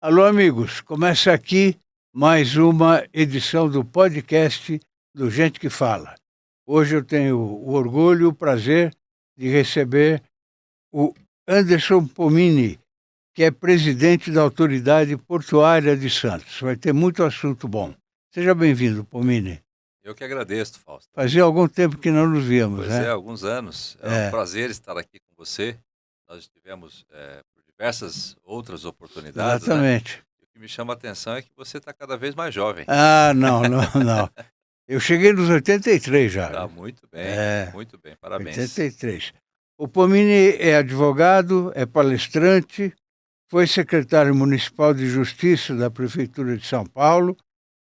Alô, amigos, começa aqui mais uma edição do podcast do Gente que Fala. Hoje eu tenho o orgulho e o prazer de receber o Anderson Pomini, que é presidente da Autoridade Portuária de Santos. Vai ter muito assunto bom. Seja bem-vindo, Pomini. Eu que agradeço, Fausto. Fazia algum tempo que não nos víamos, Pois é, né? alguns anos. É um É, prazer estar aqui com você. Nós estivemos por diversas outras oportunidades, né? exatamente. E o que me chama a atenção é que você está cada vez mais jovem. Ah, não, não, não. Eu cheguei nos 83 já, Tá viu? muito bem, É. muito bem. Parabéns. 83. O Pomini é advogado, é palestrante, foi secretário municipal de Justiça da Prefeitura de São Paulo,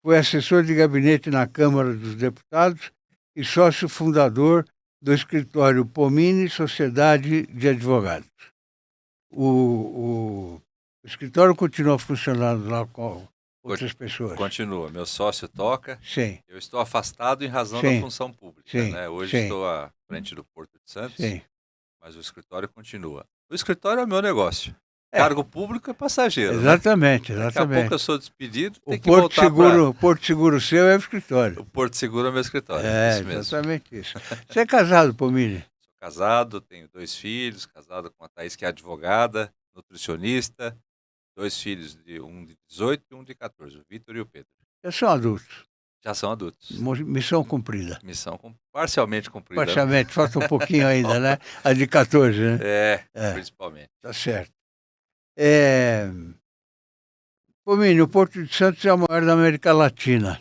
foi assessor de gabinete na Câmara dos Deputados e sócio fundador do escritório Pomini Sociedade de Advogados. O escritório continua funcionando lá com Co- outras pessoas. Continua. Meu sócio toca. Sim, Eu estou afastado em razão da sim, função pública, sim, né? Hoje sim, estou à frente do Porto de Santos, sim. mas o escritório continua. O escritório é o meu negócio. É, Cargo público é passageiro, né? exatamente, Daqui a pouco eu exatamente. sou despedido, O tem que voltar para Porto Seguro seu é o escritório. o Porto Seguro é meu escritório, É, isso mesmo. exatamente isso. Você é casado, Pomini? Sou casado, tenho 2 filhos, casado com a Thaís, que é advogada, nutricionista, 2 filhos, um de 18 e um de 14, o Vitor e o Pedro. Eu sou adulto. Já são adultos. Missão cumprida. Missão parcialmente cumprida, né? Parcialmente, falta um pouquinho ainda, né? A de 14, né? É, É, principalmente. tá certo. É, Pomini, o Porto de Santos é o maior da América Latina.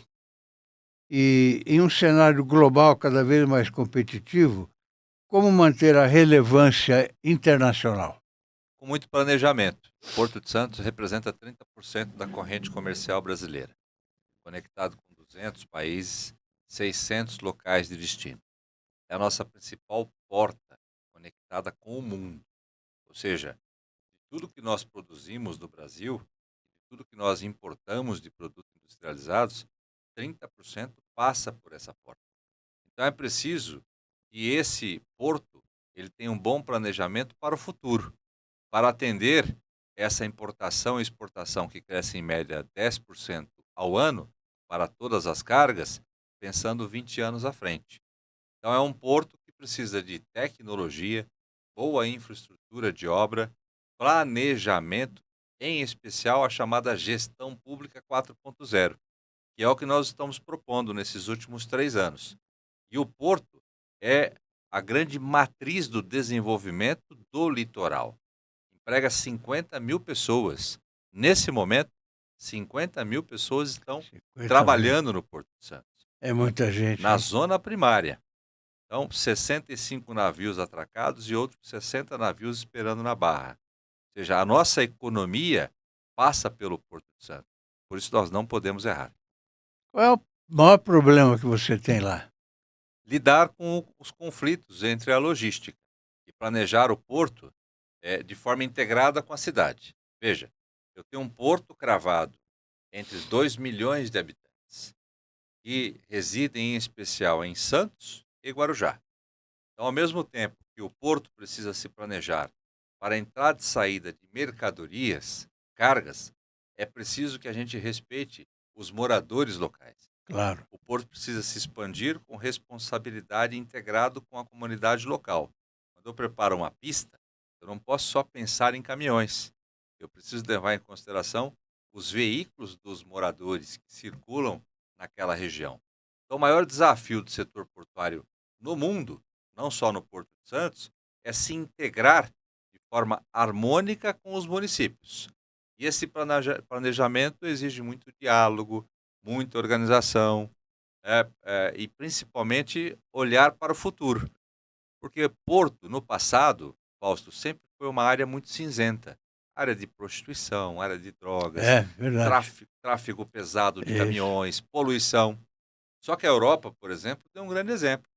E em um cenário global cada vez mais competitivo, como manter a relevância internacional? Com muito planejamento. O Porto de Santos representa 30% da corrente comercial brasileira, conectado com 200 países, 600 locais de destino. É a nossa principal porta conectada com o mundo. Ou seja, de tudo que nós produzimos no Brasil, de tudo que nós importamos de produtos industrializados, 30% passa por essa porta. Então é preciso que esse porto ele tenha um bom planejamento para o futuro, para atender essa importação e exportação que cresce em média 10% ao ano para todas as cargas, pensando 20 anos à frente. Então é um porto que precisa de tecnologia, boa infraestrutura de obra, planejamento, em especial a chamada gestão pública 4.0, que é o que nós estamos propondo nesses últimos 3 anos. E o porto é a grande matriz do desenvolvimento do litoral. Emprega 50 mil pessoas. Nesse momento, 50 mil pessoas estão 50 mil. trabalhando no Porto de Santos, É muita gente, na hein? zona primária. Então, 65 navios atracados e outros 60 navios esperando na barra. Ou seja, a nossa economia passa pelo Porto de Santos. Por isso nós não podemos errar. Qual é o maior problema que você tem lá? Lidar com os conflitos entre a logística e planejar o porto de forma integrada com a cidade. Veja, eu tenho um porto cravado entre 2 milhões de habitantes que residem em especial em Santos e Guarujá. Então, ao mesmo tempo que o porto precisa se planejar para a entrada e saída de mercadorias, cargas, é preciso que a gente respeite os moradores locais. Claro. O porto precisa se expandir com responsabilidade integrado com a comunidade local. Quando eu preparo uma pista, eu não posso só pensar em caminhões. Eu preciso levar em consideração os veículos dos moradores que circulam naquela região. Então, o maior desafio do setor portuário no mundo, não só no Porto de Santos, é se integrar de forma harmônica com os municípios. E esse planejamento exige muito diálogo, muita organização, e principalmente olhar para o futuro. Porque Porto, no passado, Fausto, sempre foi uma área muito cinzenta. Área de prostituição, área de drogas, É, verdade. tráfego pesado de Isso. caminhões, poluição. Só que a Europa, por exemplo, tem um grande exemplo.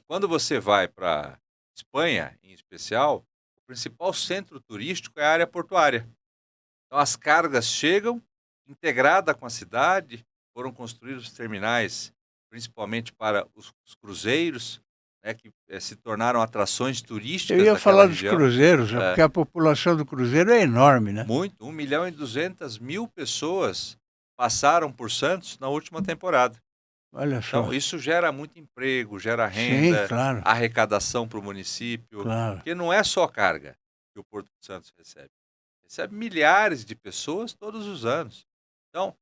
Quando você vai para Espanha, em especial, o principal centro turístico é a área portuária. Então as cargas chegam integrada com a cidade, foram construídos terminais, principalmente para os cruzeiros, né, que se tornaram atrações Eu turísticas ia daquela falar dos região. cruzeiros, É, porque a população do cruzeiro é enorme, né? muito, 1.200.000 pessoas passaram por Santos na última temporada. Olha Então, só. isso gera muito emprego, gera Sim, renda, claro, arrecadação para o município, claro. porque não é só carga que o Porto de Santos recebe. Recebe milhares de pessoas todos os anos. Então,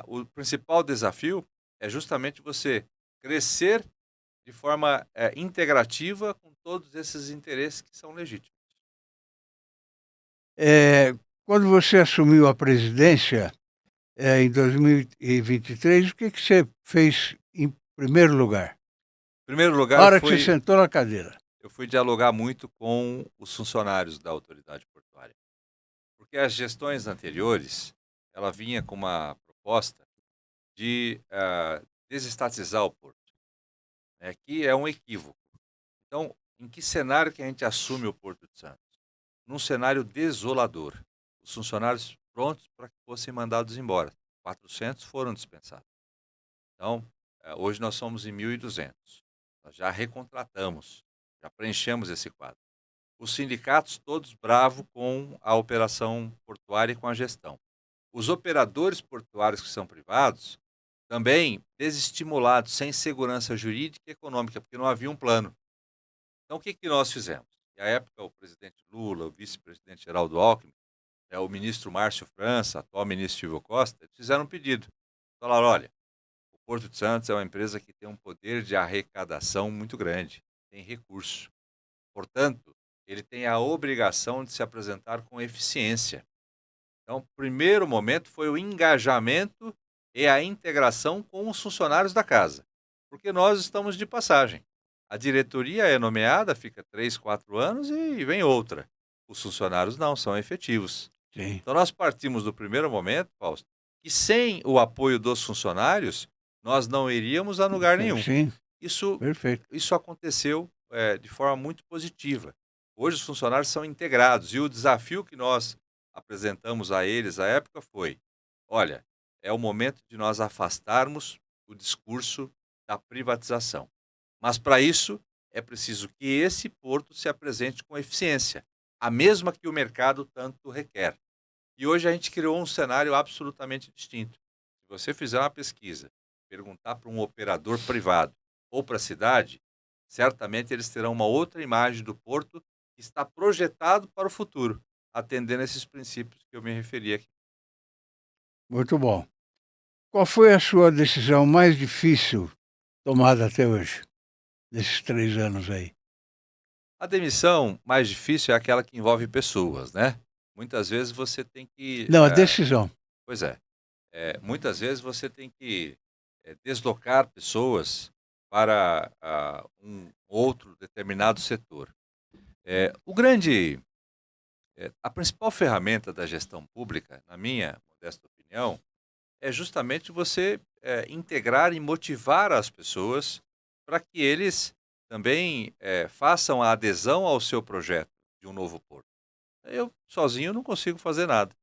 o principal desafio é justamente você crescer de forma integrativa com todos esses interesses que são legítimos. Quando você assumiu a presidência, em 2023, o que que você fez em primeiro lugar? Em primeiro A lugar, hora que você sentou na cadeira. eu fui dialogar muito com os funcionários da autoridade portuária, porque as gestões anteriores, ela vinha com uma proposta de desestatizar o porto, né, que é um equívoco. Então, em que cenário que a gente assume o Porto de Santos? Num cenário desolador. Os funcionários prontos para que fossem mandados embora. 400 foram dispensados. Então, hoje nós somos em 1.200. Nós já recontratamos, já preenchemos esse quadro. Os sindicatos todos bravos com a operação portuária e com a gestão. Os operadores portuários que são privados também desestimulados, sem segurança jurídica e econômica, porque não havia um plano. Então, o que que nós fizemos? Na época, o presidente Lula, o vice-presidente Geraldo Alckmin, o ministro Márcio França, atual ministro Silvio Costa, eles fizeram um pedido. Falaram, olha, o Porto de Santos é uma empresa que tem um poder de arrecadação muito grande, tem recurso. Portanto, ele tem a obrigação de se apresentar com eficiência. Então, o primeiro momento foi o engajamento e a integração com os funcionários da casa, porque nós estamos de passagem. A diretoria é nomeada, fica 3, 4 anos e vem outra. Os funcionários não, são efetivos. Sim, Então, nós partimos do primeiro momento, Fausto, que sem o apoio dos funcionários, nós não iríamos a lugar nenhum. sim, Isso, perfeito. isso aconteceu de forma muito positiva. Hoje os funcionários são integrados e o desafio que nós apresentamos a eles à época foi: olha, é o momento de nós afastarmos o discurso da privatização. Mas para isso é preciso que esse porto se apresente com eficiência, a mesma que o mercado tanto requer. E hoje a gente criou um cenário absolutamente distinto. Se você fizer uma pesquisa, perguntar para um operador privado ou para a cidade, certamente eles terão uma outra imagem do porto que está projetado para o futuro, atendendo esses princípios que eu me referi aqui. Muito bom. Qual foi a sua decisão mais difícil tomada até hoje, nesses 3 anos aí? A demissão mais difícil é aquela que envolve pessoas, né? Muitas vezes você tem que. Não, a decisão. Pois é, muitas vezes você tem que deslocar pessoas para um outro determinado setor. A principal ferramenta da gestão pública, na minha modesta opinião, é justamente você integrar e motivar as pessoas para que eles também façam a adesão ao seu projeto de um novo porto. Eu sozinho não consigo fazer nada.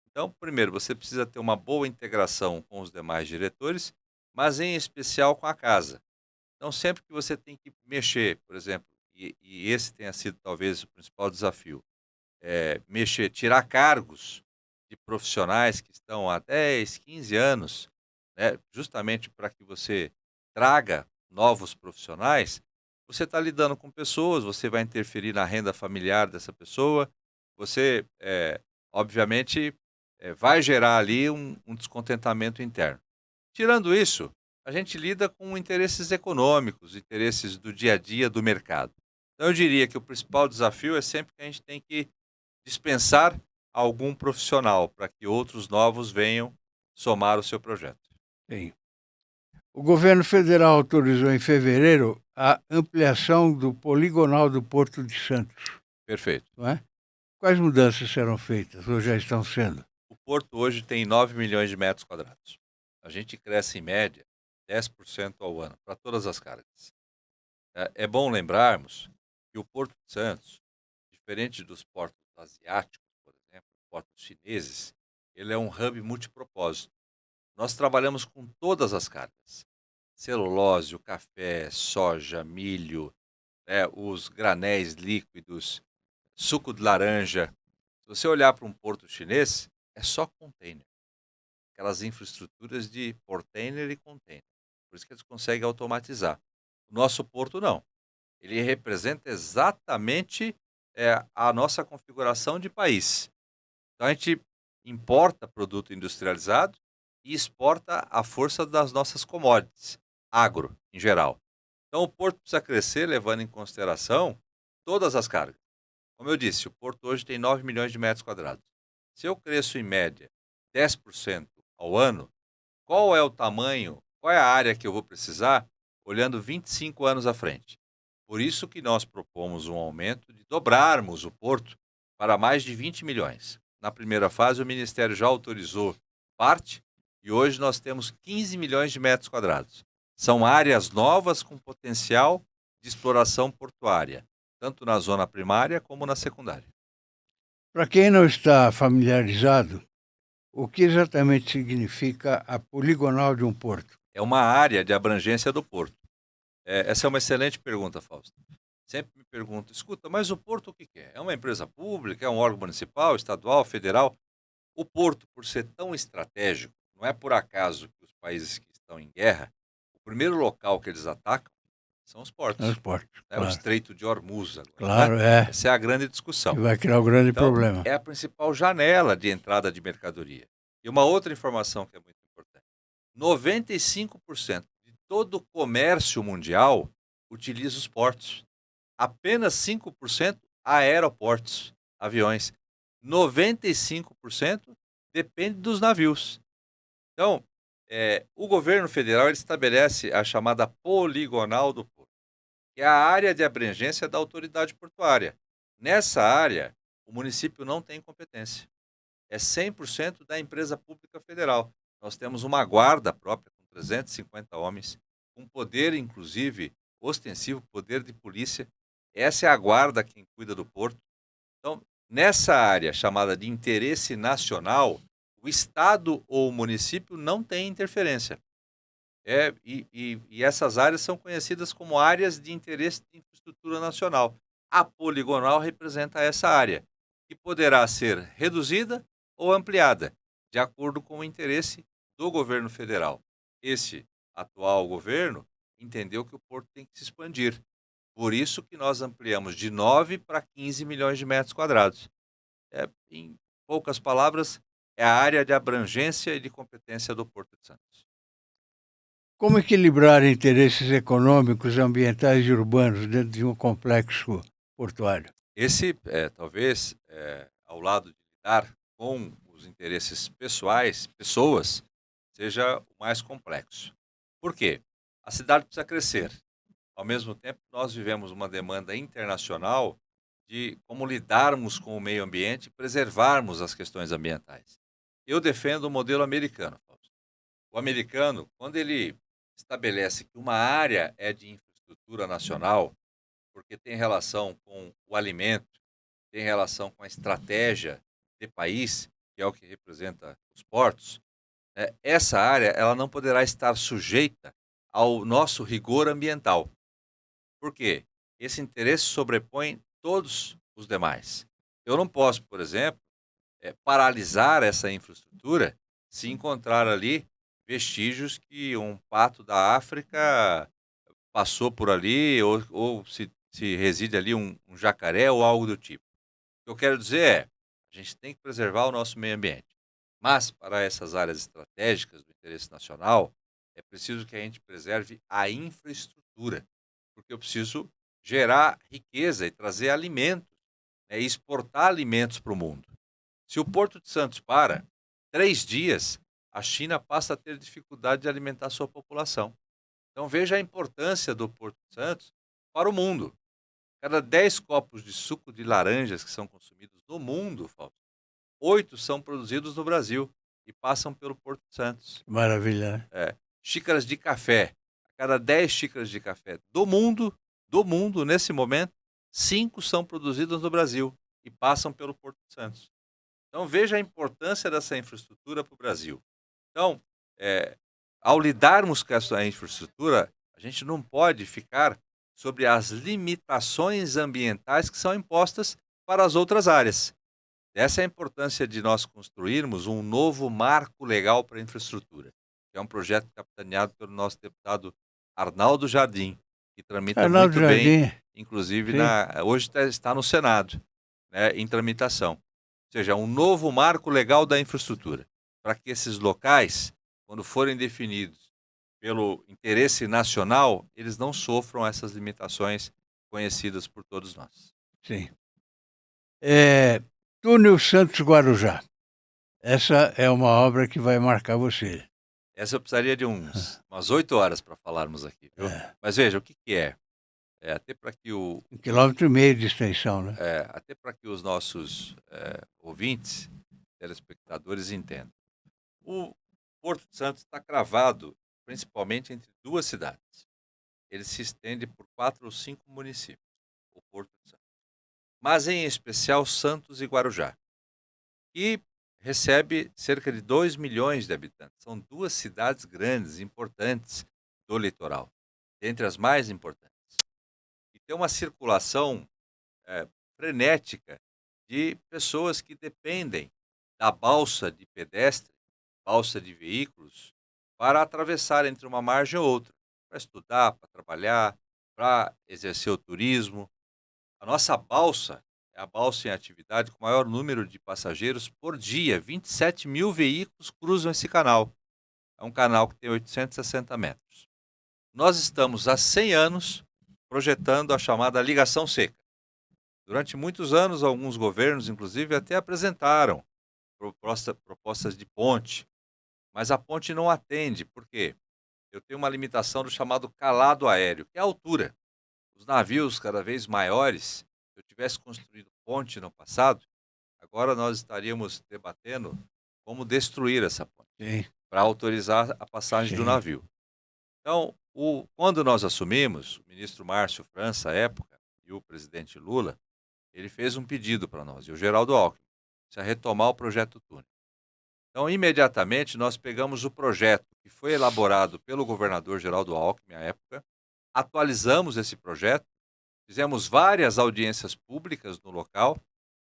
Então, primeiro, você precisa ter uma boa integração com os demais diretores, mas em especial com a casa. Então, sempre que você tem que mexer, por exemplo, e esse tenha sido talvez o principal desafio, mexer, tirar cargos de profissionais que estão há 10, 15 anos, né, justamente para que você traga novos profissionais, você está lidando com pessoas, você vai interferir na renda familiar dessa pessoa, você, obviamente, vai gerar ali um descontentamento interno. Tirando isso, a gente lida com interesses econômicos, interesses do dia a dia do mercado. Então, eu diria que o principal desafio é sempre que a gente tem que dispensar algum profissional para que outros novos venham somar o seu projeto. Sim. O governo federal autorizou em fevereiro a ampliação do poligonal do Porto de Santos, Perfeito. não é? Quais mudanças serão feitas ou já estão sendo? O porto hoje tem 9 milhões de metros quadrados. A gente cresce em média 10% ao ano para todas as cargas. É bom lembrarmos que o Porto de Santos, diferente dos portos asiáticos, por exemplo, portos chineses, ele é um hub multipropósito. Nós trabalhamos com todas as cargas: celulose, o café, soja, milho, os granéis líquidos, suco de laranja. Se você olhar para um porto chinês, é só container. Aquelas infraestruturas de portainer e container. Por isso que eles conseguem automatizar. O nosso porto não. Ele representa exatamente a nossa configuração de país. Então a gente importa produto industrializado e exporta a força das nossas commodities, agro em geral. Então o porto precisa crescer levando em consideração todas as cargas. Como eu disse, o porto hoje tem 9 milhões de metros quadrados. Se eu cresço em média 10% ao ano, qual é o tamanho, qual é a área que eu vou precisar olhando 25 anos à frente? Por isso que nós propomos um aumento de dobrarmos o porto para mais de 20 milhões. Na primeira fase, o Ministério já autorizou parte e hoje nós temos 15 milhões de metros quadrados. São áreas novas com potencial de exploração portuária, tanto na zona primária como na secundária. Para quem não está familiarizado, o que exatamente significa a poligonal de um porto? É uma área de abrangência do porto. Essa é uma excelente pergunta, Fausto. Sempre me pergunto, escuta, mas o porto o que é? É uma empresa pública, é um órgão municipal, estadual, federal? O porto, por ser tão estratégico, não é por acaso que os países que estão em guerra, o primeiro local que eles atacam são os portos. Transporte, O claro. Estreito de Hormuz agora, Claro, né? Essa é a grande discussão. Que vai criar o grande Então, problema. é a principal janela de entrada de mercadoria. E uma outra informação que é muito importante. 95% de todo o comércio mundial utiliza os portos. Apenas 5% aeroportos, aviões. 95% depende dos navios. Então, o governo federal ele estabelece a chamada poligonal do porto, que é a área de abrangência da autoridade portuária. Nessa área, o município não tem competência. É 100% da empresa pública federal. Nós temos uma guarda própria, com 350 homens, com poder, inclusive, ostensivo, poder de polícia. Essa é a guarda quem cuida do porto. Então, nessa área chamada de interesse nacional, o Estado ou o município não tem interferência. E essas áreas são conhecidas como áreas de interesse de infraestrutura nacional. A poligonal representa essa área, que poderá ser reduzida ou ampliada, de acordo com o interesse do governo federal. Esse atual governo entendeu que o porto tem que se expandir. Por isso que nós ampliamos de 9 para 15 milhões de metros quadrados. Em poucas palavras, é a área de abrangência e de competência do Porto de Santos. Como equilibrar interesses econômicos, ambientais e urbanos dentro de um complexo portuário? Esse, talvez, ao lado de lidar com os interesses pessoais, pessoas, seja o mais complexo. Por quê? A cidade precisa crescer. Ao mesmo tempo, nós vivemos uma demanda internacional de como lidarmos com o meio ambiente e preservarmos as questões ambientais. Eu defendo o modelo americano, Fausto. O americano, quando ele estabelece que uma área é de infraestrutura nacional, porque tem relação com o alimento, tem relação com a estratégia de país, que é o que representa os portos, essa área ela não poderá estar sujeita ao nosso rigor ambiental. Por quê? Esse interesse sobrepõe todos os demais. Eu não posso, por exemplo, paralisar essa infraestrutura se encontrar ali vestígios que um pato da África passou por ali, ou se reside ali um jacaré ou algo do tipo. O que eu quero dizer é, a gente tem que preservar o nosso meio ambiente. Mas, para essas áreas estratégicas do interesse nacional, é preciso que a gente preserve a infraestrutura, porque eu preciso gerar riqueza e trazer alimentos, e exportar alimentos para o mundo. Se o Porto de Santos para, 3 dias, a China passa a ter dificuldade de alimentar sua população. Então veja a importância do Porto de Santos para o mundo. Cada 10 copos de suco de laranjas que são consumidos no mundo, 8 são produzidos no Brasil e passam pelo Porto de Santos. Maravilha, né? Xícaras de café. A cada 10 xícaras de café do mundo, nesse momento, 5 são produzidas no Brasil e passam pelo Porto de Santos. Então veja a importância dessa infraestrutura para o Brasil. Então, ao lidarmos com essa infraestrutura, a gente não pode ficar sobre as limitações ambientais que são impostas para as outras áreas. Essa é a importância de nós construirmos um novo marco legal para a infraestrutura, que é um projeto capitaneado pelo nosso deputado Arnaldo Jardim, que tramita Arnaldo muito bem, Jardim, inclusive sim. hoje está no Senado, né, em tramitação. Ou seja, um novo marco legal da infraestrutura, para que esses locais, quando forem definidos pelo interesse nacional, eles não sofram essas limitações conhecidas por todos nós. Sim. Túnel Santos Guarujá. Essa é uma obra que vai marcar você. Essa eu precisaria de umas 8 horas para falarmos aqui, viu? É, Mas veja, o que que é? Até para que 1,5 km de extensão, né? até para que os nossos ouvintes, telespectadores entendam. O Porto de Santos está cravado principalmente entre duas cidades. Ele se estende por 4 ou 5 municípios, o Porto de Santos. Mas em especial Santos e Guarujá, que recebe cerca de 2 milhões de habitantes. São duas cidades grandes, importantes do litoral, dentre as mais importantes. E tem uma circulação frenética de pessoas que dependem da balsa de pedestre, balsa de veículos, para atravessar entre uma margem ou outra, para estudar, para trabalhar, para exercer o turismo. A nossa balsa é a balsa em atividade com o maior número de passageiros por dia. 27 mil veículos cruzam esse canal. É um canal que tem 860 metros. Nós estamos há 100 anos projetando a chamada ligação seca. Durante muitos anos, alguns governos, inclusive, até apresentaram propostas de ponte, mas a ponte não atende. Por quê? Eu tenho uma limitação do chamado calado aéreo, que é a altura. Os navios cada vez maiores, se eu tivesse construído ponte no passado, agora nós estaríamos debatendo como destruir essa ponte, Sim, para autorizar a passagem do sim. navio. Então, quando nós assumimos, o ministro Márcio França, à época, e o presidente Lula, ele fez um pedido para nós, e o Geraldo Alckmin, a retomar o projeto túnel. Então, imediatamente, nós pegamos o projeto que foi elaborado pelo governador Geraldo Alckmin, à época, atualizamos esse projeto, fizemos várias audiências públicas no local,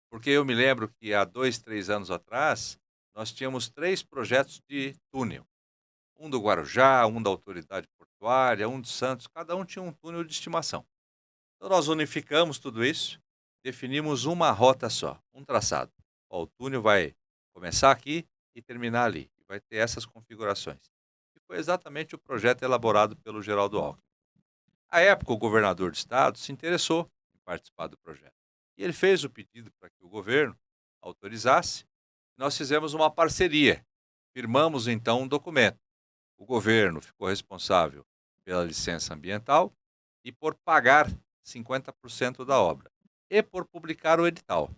porque eu me lembro que há 2, 3 anos atrás, nós tínhamos 3 projetos de túnel. Um do Guarujá, um da Autoridade Portuária, um de Santos, cada um tinha um túnel de estimação. Então nós unificamos tudo isso, definimos uma rota só, um traçado. O túnel vai começar aqui e terminar ali, e vai ter essas configurações. E foi exatamente o projeto elaborado pelo Geraldo Alckmin. À época, o governador do estado se interessou em participar do projeto. E ele fez o pedido para que o governo autorizasse. Nós fizemos uma parceria. Firmamos, então, um documento. O governo ficou responsável pela licença ambiental e por pagar 50% da obra. E por publicar o edital.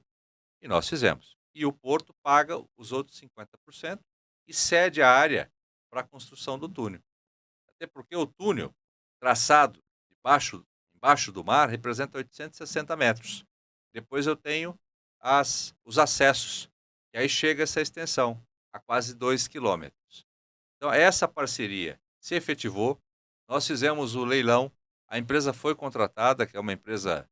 E nós fizemos. E o Porto paga os outros 50% e cede a área para a construção do túnel. Até porque o túnel, traçado embaixo do mar, representa 860 metros. Depois eu tenho os acessos, e aí chega essa extensão, a quase 2 quilômetros. Então, essa parceria se efetivou, nós fizemos o leilão, a empresa foi contratada, que é uma empresa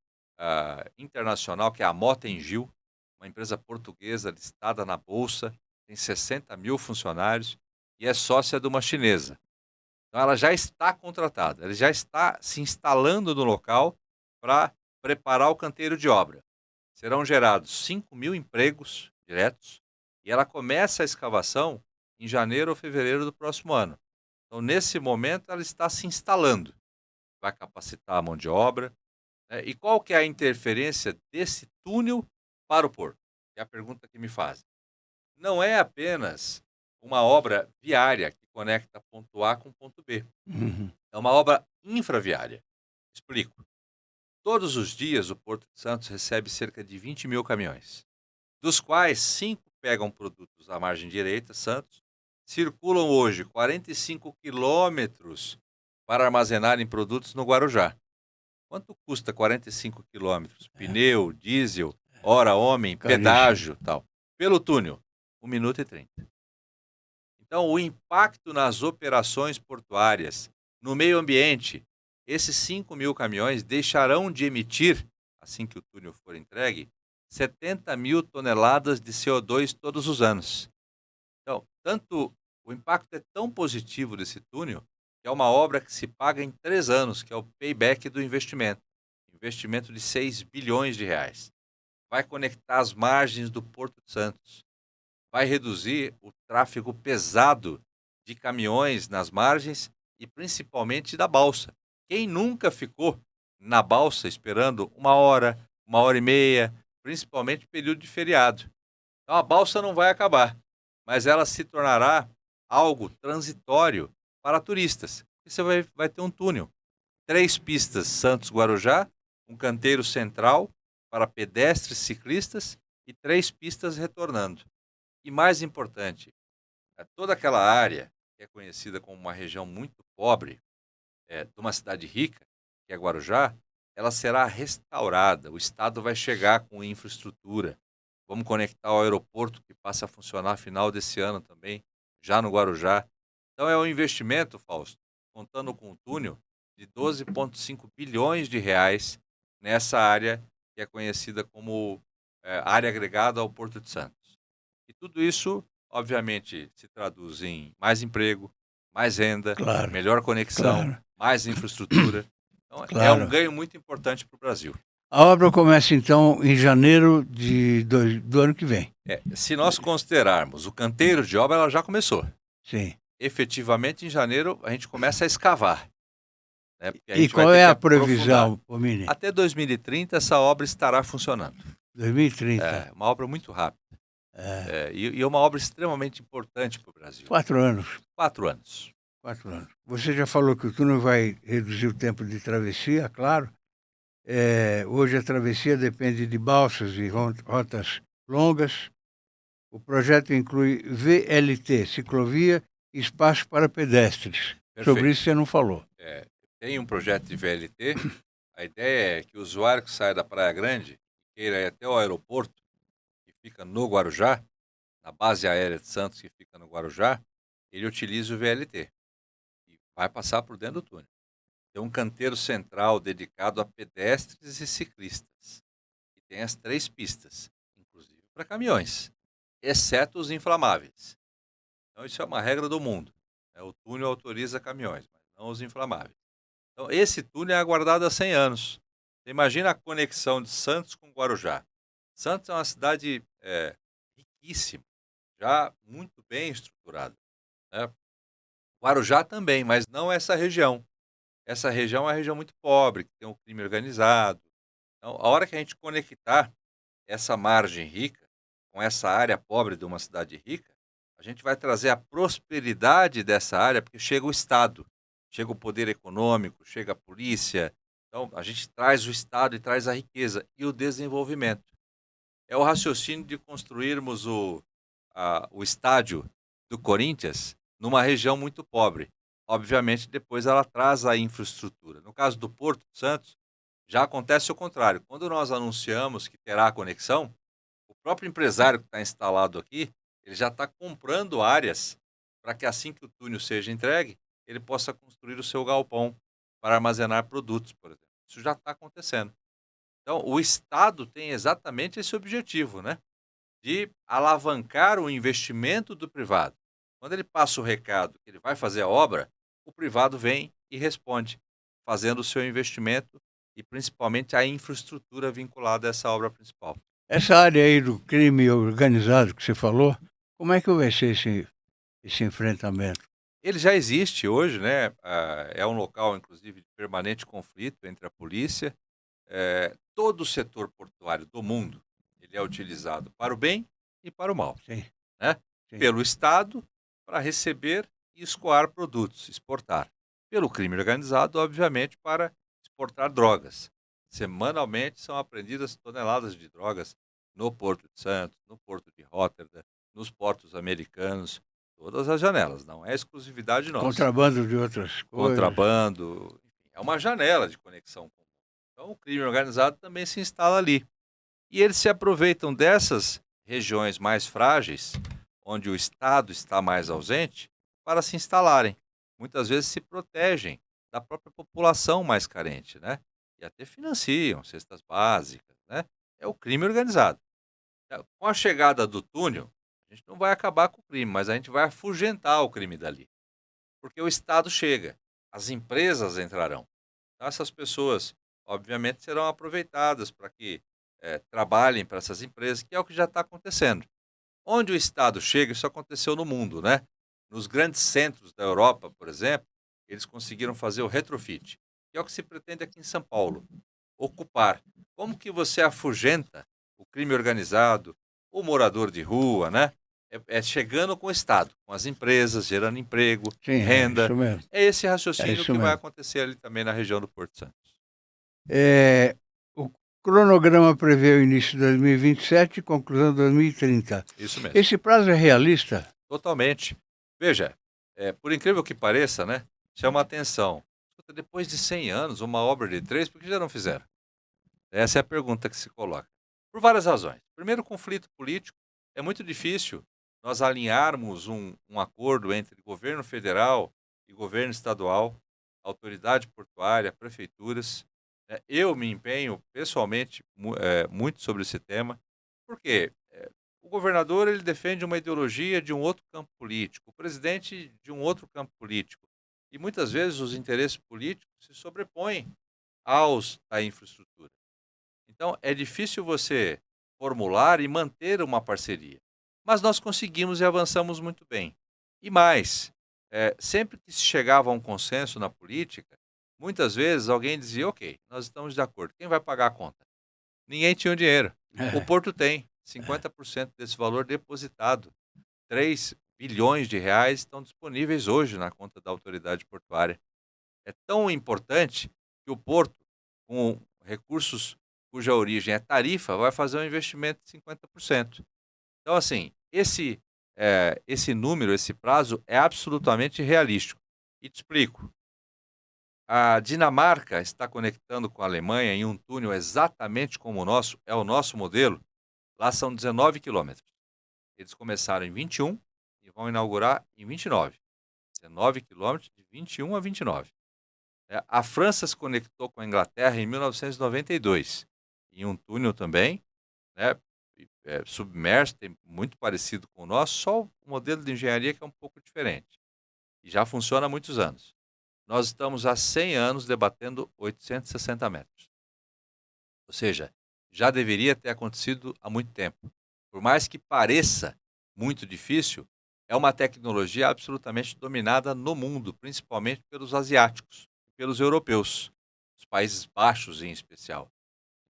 internacional, que é a Mota-Engil, uma empresa portuguesa listada na Bolsa, tem 60 mil funcionários e é sócia de uma chinesa. Então ela já está contratada, ela já está se instalando no local para preparar o canteiro de obra. Serão gerados 5 mil empregos diretos e ela começa a escavação em janeiro ou fevereiro do próximo ano. Então, nesse momento, ela está se instalando. Vai capacitar a mão de obra. Né? E qual que é a interferência desse túnel para o porto? É a pergunta que me fazem. Não é apenas uma obra viária que conecta ponto A com ponto B. Uhum. É uma obra infraviária. Explico. Todos os dias o Porto de Santos recebe cerca de 20 mil caminhões, dos quais 5 pegam produtos à margem direita, Santos, circulam hoje 45 quilômetros para armazenarem produtos no Guarujá. Quanto custa 45 quilômetros? Pneu, diesel, hora homem, Caríssimo. pedágio, tal. Pelo túnel, 1 minuto e 30. Então, o impacto nas operações portuárias, no meio ambiente, esses 5.000 caminhões deixarão de emitir, assim que o túnel for entregue, 70.000 toneladas de CO2 todos os anos. Então, o impacto é tão positivo desse túnel, que é uma obra que se paga em 3 anos, que é o payback do investimento. Investimento de 6 bilhões de reais. Vai conectar as margens do Porto de Santos. Vai reduzir o tráfego pesado de caminhões nas margens e principalmente da balsa. Quem nunca ficou na balsa esperando 1 hora e meia, principalmente no período de feriado? Então a balsa não vai acabar, mas ela se tornará algo transitório para turistas. E você vai ter um túnel. 3 pistas Santos-Guarujá, um canteiro central para pedestres e ciclistas e 3 pistas retornando. E mais importante, toda aquela área que é conhecida como uma região muito pobre, de uma cidade rica, que é Guarujá, ela será restaurada. O Estado vai chegar com infraestrutura. Vamos conectar o aeroporto que passa a funcionar final desse ano também, já no Guarujá. Então é um investimento, Fausto, contando com o túnel, de 12,5 bilhões de reais nessa área que é conhecida como área agregada ao Porto de Santos. E tudo isso, obviamente, se traduz em mais emprego, mais renda, Claro, melhor conexão, claro, mais infraestrutura. Então, é um claro. ganho muito importante para o Brasil. A obra começa, então, em janeiro do ano que vem. Se nós considerarmos o canteiro de obra, ela já começou. Sim. Efetivamente, em janeiro, a gente começa a escavar. Né? Porque a E gente vai qual ter é que a previsão, aprofundar. Pomini? Até 2030, essa obra estará funcionando. 2030. É uma obra muito rápida. É. E é uma obra extremamente importante para o Brasil. 4 anos. 4 anos. 4 anos. Você já falou que o túnel vai reduzir o tempo de travessia, claro. Hoje a travessia depende de balsas e rotas longas. O projeto inclui VLT, ciclovia e espaço para pedestres. Perfeito. Sobre isso você não falou. Tem um projeto de VLT. A ideia é que o usuário que sai da Praia Grande e queira ir até o aeroporto, que fica no Guarujá, na base aérea de Santos, que fica no Guarujá, ele utiliza o VLT e vai passar por dentro do túnel. Tem um canteiro central dedicado a pedestres e ciclistas. E tem as 3 pistas, inclusive para caminhões, exceto os inflamáveis. Então isso é uma regra do mundo. O túnel autoriza caminhões, mas não os inflamáveis. Então esse túnel é aguardado há 100 anos. Você imagina a conexão de Santos com Guarujá. Santos é uma cidade riquíssima, já muito bem estruturada. Né? Guarujá também, mas não essa região. Essa região é uma região muito pobre, que tem um crime organizado. Então, a hora que a gente conectar essa margem rica com essa área pobre de uma cidade rica, a gente vai trazer a prosperidade dessa área, porque chega o Estado, chega o poder econômico, chega a polícia. Então, a gente traz o Estado e traz a riqueza e o desenvolvimento. É o raciocínio de construirmos o estádio do Corinthians numa região muito pobre. Obviamente, depois ela traz a infraestrutura. No caso do Porto de Santos, já acontece o contrário. Quando nós anunciamos que terá a conexão, o próprio empresário que está instalado aqui, ele já está comprando áreas para que assim que o túnel seja entregue, ele possa construir o seu galpão para armazenar produtos, por exemplo. Isso já está acontecendo. Então, o Estado tem exatamente esse objetivo, né? De alavancar o investimento do privado. Quando ele passa o recado que ele vai fazer a obra, o privado vem e responde, fazendo o seu investimento e principalmente a infraestrutura vinculada a essa obra principal. Essa área aí do crime organizado que você falou, como é que vai ser esse enfrentamento? Ele já existe hoje, né? É um local, inclusive, de permanente conflito entre a polícia. Todo o setor portuário do mundo, ele é utilizado para o bem e para o mal. Sim. Né? Sim. Pelo Estado, para receber e escoar produtos, exportar. Pelo crime organizado, obviamente, para exportar drogas. Semanalmente são apreendidas toneladas de drogas no Porto de Santos, no Porto de Róterdam, nos portos americanos, todas as janelas, não é exclusividade nossa. Contrabando de outras coisas. Contrabando, enfim, é uma janela de conexão. Então o crime organizado também se instala ali. E eles se aproveitam dessas regiões mais frágeis, onde o Estado está mais ausente, para se instalarem. Muitas vezes se protegem da própria população mais carente, né? E até financiam cestas básicas, né? É o crime organizado. Com a chegada do túnel, a gente não vai acabar com o crime, mas a gente vai afugentar o crime dali. Porque o Estado chega, as empresas entrarão. Então, essas pessoas, obviamente, serão aproveitadas para que trabalhem para essas empresas, que é o que já está acontecendo. Onde o Estado chega, isso aconteceu no mundo, né? Nos grandes centros da Europa, por exemplo, eles conseguiram fazer o retrofit, que é o que se pretende aqui em São Paulo, ocupar. Como que você afugenta o crime organizado, o morador de rua, né? É chegando com o Estado, com as empresas, gerando emprego, Sim, é renda. isso mesmo. É esse É raciocínio isso que vai mesmo. acontecer ali também na região do Porto Santos. O cronograma prevê o início de 2027 e conclusão de 2030. Isso mesmo. Esse prazo é realista? Totalmente. Veja, por incrível que pareça, né? Chama a atenção. Escuta, depois de 100 anos, uma obra de 3, por que já não fizeram? Essa é a pergunta que se coloca. Por várias razões. Primeiro, conflito político. É muito difícil nós alinharmos um acordo entre governo federal e governo estadual, autoridade portuária, prefeituras. Eu me empenho pessoalmente muito sobre esse tema, porque o governador ele defende uma ideologia de um outro campo político, o presidente de um outro campo político. E muitas vezes os interesses políticos se sobrepõem aos da infraestrutura. Então, é difícil você formular e manter uma parceria. Mas nós conseguimos e avançamos muito bem. E mais, sempre que se chegava a um consenso na política, muitas vezes alguém dizia, ok, nós estamos de acordo, quem vai pagar a conta? Ninguém tinha o dinheiro. O Porto tem 50% desse valor depositado. 3 bilhões de reais estão disponíveis hoje na conta da autoridade portuária. É tão importante que o Porto, com recursos cuja origem é tarifa, vai fazer um investimento de 50%. Então, assim, esse número, esse prazo é absolutamente realístico. E te explico. A Dinamarca está conectando com a Alemanha em um túnel exatamente como o nosso, é o nosso modelo. Lá são 19 quilômetros. Eles começaram em 21 e vão inaugurar em 29. 19 quilômetros de 21 a 29. A França se conectou com a Inglaterra em 1992, em um túnel também, né, submerso, muito parecido com o nosso, só o modelo de engenharia que é um pouco diferente. E já funciona há muitos anos. Nós estamos há 100 anos debatendo 860 metros. Ou seja, já deveria ter acontecido há muito tempo. Por mais que pareça muito difícil, é uma tecnologia absolutamente dominada no mundo, principalmente pelos asiáticos, pelos europeus, os Países Baixos em especial.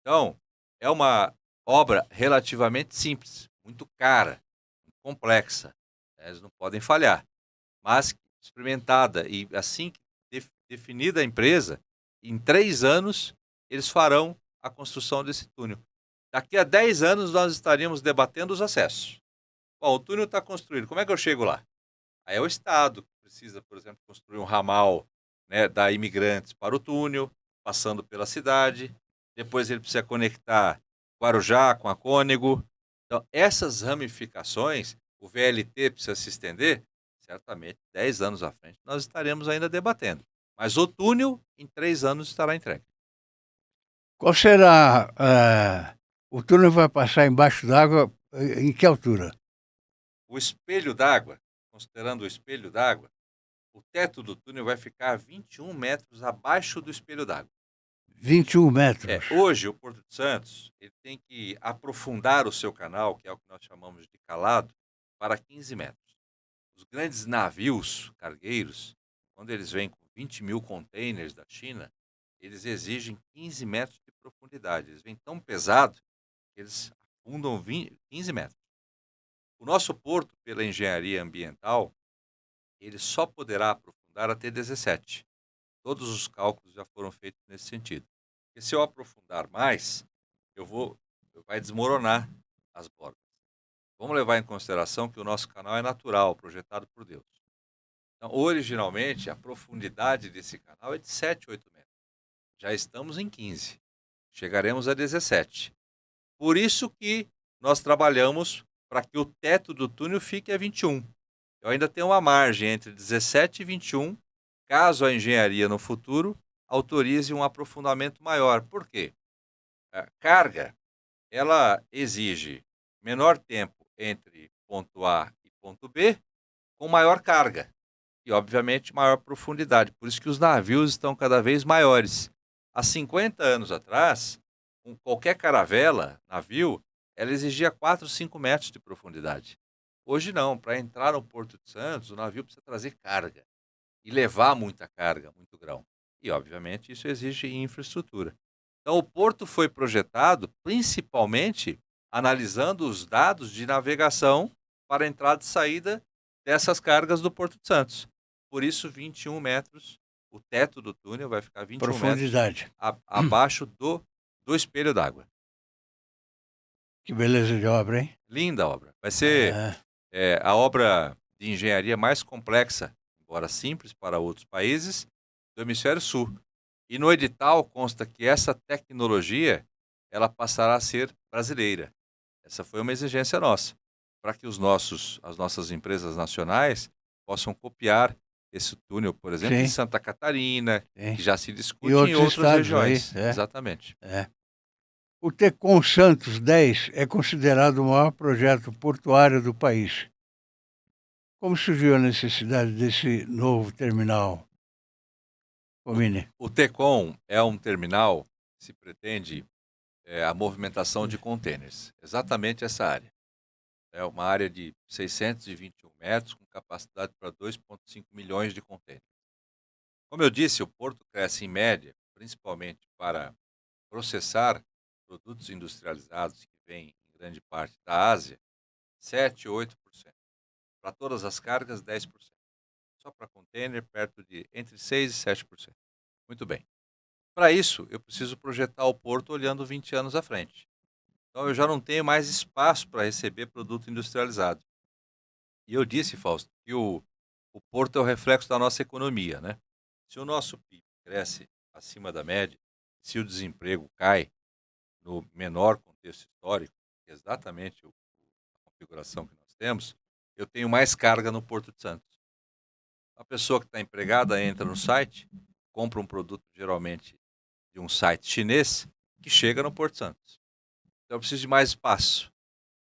Então, é uma obra relativamente simples, muito cara, muito complexa. Eles não podem falhar. Mas experimentada e assim que definida a empresa, em 3 anos eles farão a construção desse túnel. Daqui a 10 anos nós estaríamos debatendo os acessos. Bom, o túnel está construído, como é que eu chego lá? Aí é o Estado que precisa, por exemplo, construir um ramal, né, da Imigrantes para o túnel, passando pela cidade. Depois ele precisa conectar Guarujá com a Cônego. Então, essas ramificações, o VLT precisa se estender, certamente 10 anos à frente nós estaremos ainda debatendo. Mas o túnel, em 3 anos, estará entregue. Qual será, o túnel vai passar embaixo d'água, em que altura? O espelho d'água, considerando o espelho d'água, o teto do túnel vai ficar 21 metros abaixo do espelho d'água. 21 metros. Hoje, o Porto de Santos ele tem que aprofundar o seu canal, que é o que nós chamamos de calado, para 15 metros. Os grandes navios cargueiros, quando eles vêm com 20 mil containers da China, eles exigem 15 metros de profundidade. Eles vêm tão pesado que eles afundam 15 metros. O nosso porto, pela engenharia ambiental, ele só poderá aprofundar até 17. Todos os cálculos já foram feitos nesse sentido. Porque se eu aprofundar mais, vai desmoronar as bordas. Vamos levar em consideração que o nosso canal é natural, projetado por Deus. Então, originalmente, a profundidade desse canal é de 7, 8 metros. Já estamos em 15. Chegaremos a 17. Por isso que nós trabalhamos para que o teto do túnel fique a 21. Eu ainda tenho uma margem entre 17 e 21. caso a engenharia no futuro autorize um aprofundamento maior. Por quê? A carga, ela exige menor tempo entre ponto A e ponto B, com maior carga e, obviamente, maior profundidade. Por isso que os navios estão cada vez maiores. Há 50 anos atrás, com qualquer caravela, navio, ela exigia 4, 5 metros de profundidade. Hoje não, para entrar no Porto de Santos, o navio precisa trazer carga e levar muita carga, muito grão. E, obviamente, isso exige infraestrutura. Então, o porto foi projetado principalmente analisando os dados de navegação para entrada e saída dessas cargas do Porto de Santos. Por isso, 21 metros, o teto do túnel vai ficar 21 metros Profundidade. abaixo do espelho d'água. Que beleza de obra, hein? Linda obra. Vai ser a obra de engenharia mais complexa, embora simples para outros países, do Hemisfério Sul. E no edital consta que essa tecnologia ela passará a ser brasileira. Essa foi uma exigência nossa, para que as nossas empresas nacionais possam copiar esse túnel, por exemplo, Sim. em Santa Catarina, Sim. que já se discute E em outros outras estados regiões. aí, Exatamente. O Tecon Santos 10 é considerado o maior projeto portuário do país. Como surgiu a necessidade desse novo terminal, Comini? O Tecon é um terminal que se pretende a movimentação de contêineres. Exatamente essa área. É uma área de 621 metros, com capacidade para 2,5 milhões de contêineres. Como eu disse, o porto cresce em média, principalmente para processar produtos industrializados que vêm em grande parte da Ásia, 7, 8%. Para todas as cargas, 10%. Só para contêiner, perto de entre 6% e 7%. Muito bem. Para isso, eu preciso projetar o porto olhando 20 anos à frente. Então, eu já não tenho mais espaço para receber produto industrializado. E eu disse, Fausto, que o porto é o reflexo da nossa economia, né? Se o nosso PIB cresce acima da média, se o desemprego cai no menor contexto histórico, que é exatamente a configuração que nós temos, eu tenho mais carga no Porto de Santos. A pessoa que está empregada entra no site, compra um produto geralmente de um site chinês, que chega no Porto de Santos. Então eu preciso de mais espaço.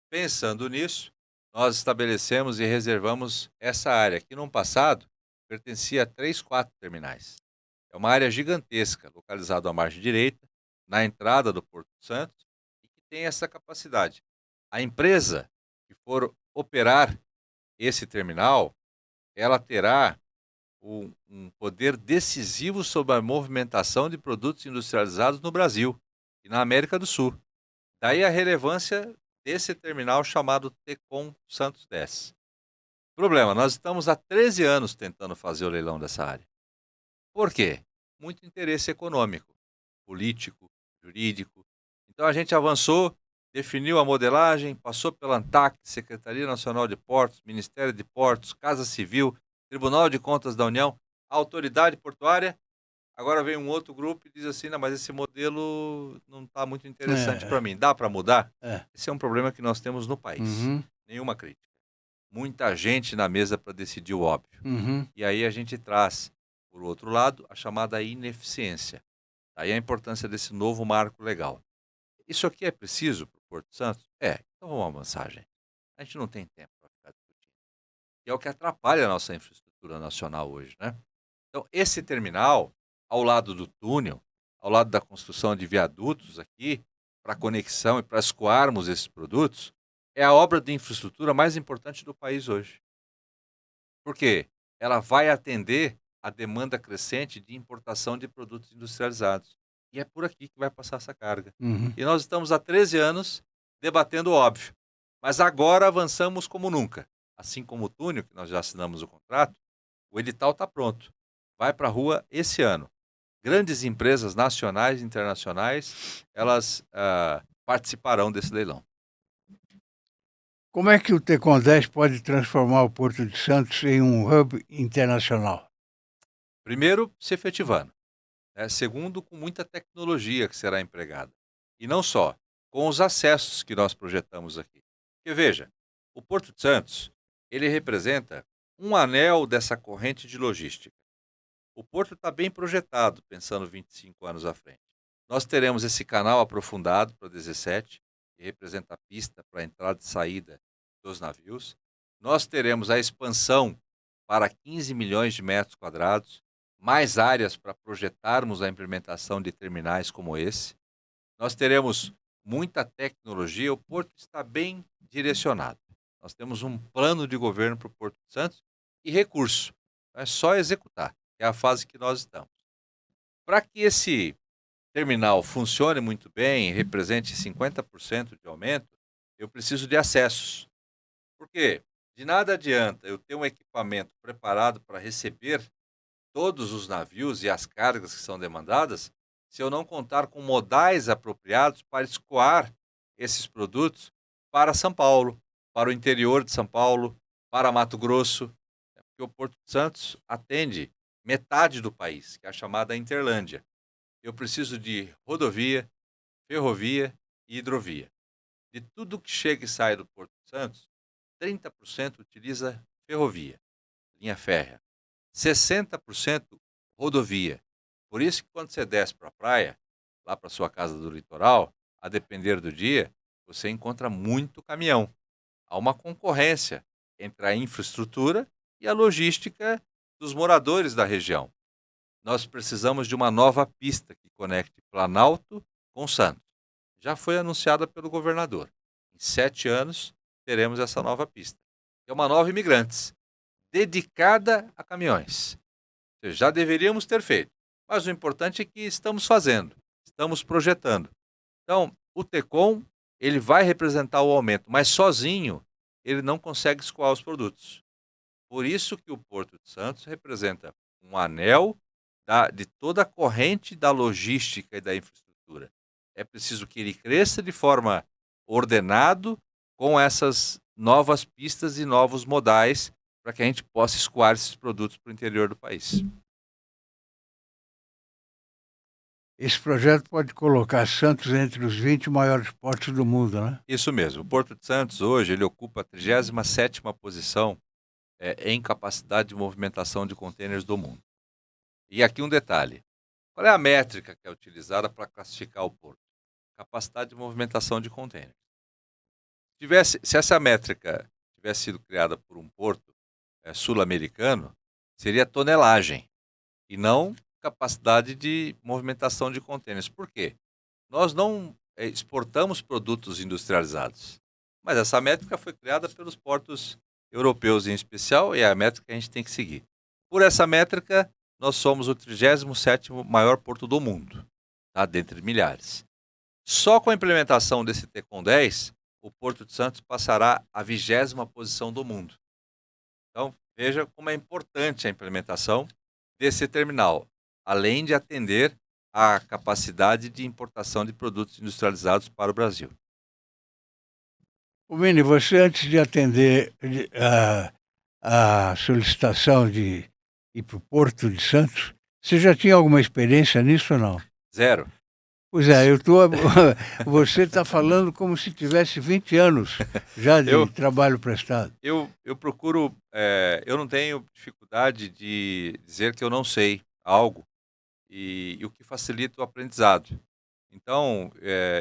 Pensando nisso, nós estabelecemos e reservamos essa área, que no passado pertencia a 3, 4 terminais. É uma área gigantesca, localizada à margem direita, na entrada do Porto de Santos, e que tem essa capacidade. A empresa que for operar esse terminal, ela terá um poder decisivo sobre a movimentação de produtos industrializados no Brasil e na América do Sul. Daí a relevância desse terminal chamado Tecon Santos 10. Problema, nós estamos há 13 anos tentando fazer o leilão dessa área. Por quê? Muito interesse econômico, político, jurídico. Então a gente avançou, definiu a modelagem, passou pela ANTAC, Secretaria Nacional de Portos, Ministério de Portos, Casa Civil, Tribunal de Contas da União, Autoridade Portuária. Agora vem um outro grupo e diz assim, não, mas esse modelo não está muito interessante para mim. Dá para mudar? Esse é um problema que nós temos no país. Nenhuma crítica. Muita gente na mesa para decidir o óbvio. E aí a gente traz, por outro lado, a chamada ineficiência. Daí a importância desse novo marco legal. Isso aqui é preciso para o Porto Santos? Então vamos avançar, gente. A gente não tem tempo para ficar discutindo. E é o que atrapalha a nossa infraestrutura nacional hoje, né? Então, esse terminal, ao lado do túnel, ao lado da construção de viadutos aqui, para conexão e para escoarmos esses produtos, é a obra de infraestrutura mais importante do país hoje. Por quê? Ela vai atender a demanda crescente de importação de produtos industrializados. E é por aqui que vai passar essa carga. E nós estamos há 13 anos debatendo o óbvio. Mas agora avançamos como nunca. Assim como o túnel, que nós já assinamos o contrato, o edital está pronto. Vai para a rua esse ano. Grandes empresas nacionais e internacionais, elas participarão desse leilão. Como é que o Tecon 10 pode transformar o Porto de Santos em um hub internacional? Primeiro, se efetivando. Segundo, com muita tecnologia que será empregada. E não só, com os acessos que nós projetamos aqui. Porque veja, o Porto de Santos, ele representa um anel dessa corrente de logística. O porto está bem projetado, pensando 25 anos à frente. Nós teremos esse canal aprofundado para 17, que representa a pista para a entrada e saída dos navios. Nós teremos a expansão para 15 milhões de metros quadrados, mais áreas para projetarmos a implementação de terminais como esse. Nós teremos muita tecnologia, o Porto está bem direcionado. Nós temos um plano de governo para o Porto de Santos e recurso. É só executar, é a fase que nós estamos. Para que esse terminal funcione muito bem, represente 50% de aumento, eu preciso de acessos. Por quê? De nada adianta eu ter um equipamento preparado para receber todos os navios e as cargas que são demandadas, se eu não contar com modais apropriados para escoar esses produtos para São Paulo, para o interior de São Paulo, para Mato Grosso, porque o Porto de Santos atende metade do país, que é a chamada Interlândia. Eu preciso de rodovia, ferrovia e hidrovia. De tudo que chega e sai do Porto de Santos, 30% utiliza ferrovia, linha férrea, 60% rodovia. Por isso que quando você desce para a praia, lá para sua casa do litoral, a depender do dia, você encontra muito caminhão. Há uma concorrência entre a infraestrutura e a logística dos moradores da região. Nós precisamos de uma nova pista que conecte Planalto com Santos. Já foi anunciada pelo governador. Em 7 anos, teremos essa nova pista. É uma nova Imigrantes, dedicada a caminhões. Já deveríamos ter feito, mas o importante é que estamos fazendo, estamos projetando. Então, o TECOM, ele vai representar o aumento, mas sozinho ele não consegue escoar os produtos. Por isso que o Porto de Santos representa um anel de toda a corrente da logística e da infraestrutura. É preciso que ele cresça de forma ordenado com essas novas pistas e novos modais para que a gente possa escoar esses produtos para o interior do país. Esse projeto pode colocar Santos entre os 20 maiores portos do mundo, né? Isso mesmo. O Porto de Santos hoje ele ocupa a 37ª posição em capacidade de movimentação de contêineres do mundo. E aqui um detalhe. Qual é a métrica que é utilizada para classificar o porto? Capacidade de movimentação de contêineres. Se essa métrica tivesse sido criada por um porto sul-americano, seria tonelagem e não capacidade de movimentação de contêineres. Por quê? Nós não exportamos produtos industrializados, mas essa métrica foi criada pelos portos europeus em especial e é a métrica que a gente tem que seguir. Por essa métrica, nós somos o 37º maior porto do mundo, tá? Dentre milhares. Só com a implementação desse TECOM 10, o Porto de Santos passará à 20ª posição do mundo. Então, veja como é importante a implementação desse terminal, além de atender à capacidade de importação de produtos industrializados para o Brasil. Mini, você antes de atender a solicitação de ir para o Porto de Santos, você já tinha alguma experiência nisso ou não? Zero. Pois é, você está falando como se tivesse 20 anos já de trabalho prestado. Eu procuro, eu não tenho dificuldade de dizer que eu não sei algo e o que facilita o aprendizado. Então,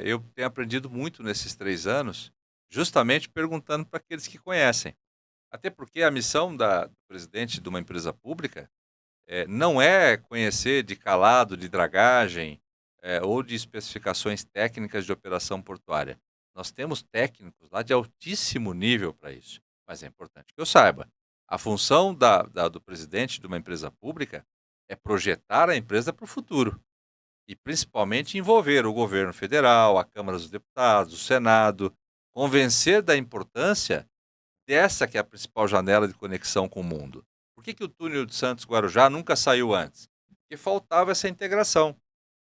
eu tenho aprendido muito nesses 3 anos, justamente perguntando para aqueles que conhecem. Até porque a missão do presidente de uma empresa pública não é conhecer de calado, de dragagem, ou de especificações técnicas de operação portuária. Nós temos técnicos lá de altíssimo nível para isso, mas é importante que eu saiba. A função do presidente de uma empresa pública é projetar a empresa para o futuro e principalmente envolver o governo federal, a Câmara dos Deputados, o Senado, convencer da importância dessa que é a principal janela de conexão com o mundo. Por que o túnel de Santos-Guarujá nunca saiu antes? Porque faltava essa integração.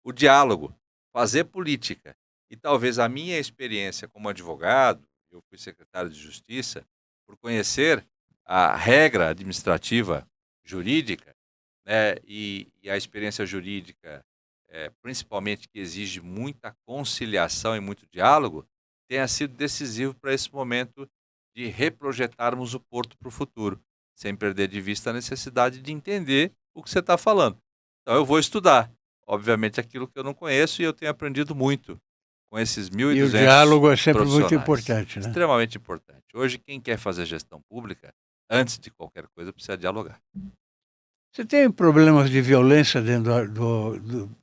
O diálogo, fazer política. E talvez a minha experiência como advogado, eu fui secretário de Justiça, por conhecer a regra administrativa jurídica, né, e a experiência jurídica, principalmente que exige muita conciliação e muito diálogo, tenha sido decisivo para esse momento de reprojetarmos o porto para o futuro, sem perder de vista a necessidade de entender o que você está falando. Então eu vou estudar, obviamente, aquilo que eu não conheço, e eu tenho aprendido muito com esses E o 1.200 diálogo é sempre muito profissionais. importante, né? Extremamente importante. Hoje, quem quer fazer gestão pública, antes de qualquer coisa, precisa dialogar. Você tem problemas de violência dentro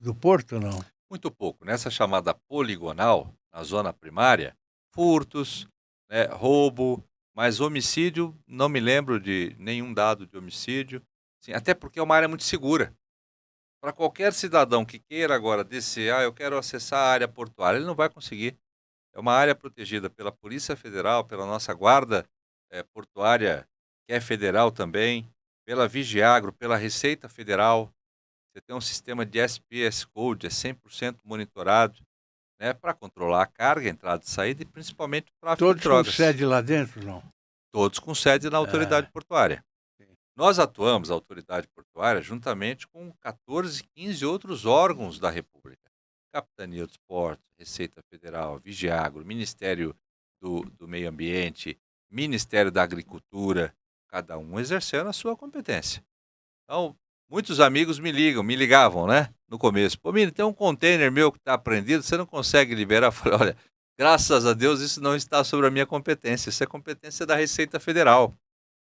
do porto, não? Muito pouco. Nessa chamada poligonal, na zona primária, furtos, né, roubo, mas homicídio, não me lembro de nenhum dado de homicídio. Sim, até porque é uma área muito segura. Para qualquer cidadão que queira agora descer, eu quero acessar a área portuária, ele não vai conseguir. É uma área protegida pela Polícia Federal, pela nossa guarda portuária, que é federal também, pela Vigiagro, pela Receita Federal. Você tem um sistema de SPS Code, é 100% monitorado, né, para controlar a carga, entrada e saída, e principalmente o tráfico de Todos com drogas. sede lá dentro, não? Todos com sede na autoridade portuária. Nós atuamos, a autoridade portuária, juntamente com 14, 15 outros órgãos da República. Capitania dos Portos, Receita Federal, Vigiagro, Ministério do Meio Ambiente, Ministério da Agricultura, cada um exercendo a sua competência. Então, muitos amigos me ligavam, né, no começo. Pô, Mini, tem um container meu que está apreendido, você não consegue liberar? Eu falei, olha, graças a Deus isso não está sobre a minha competência, isso é competência da Receita Federal,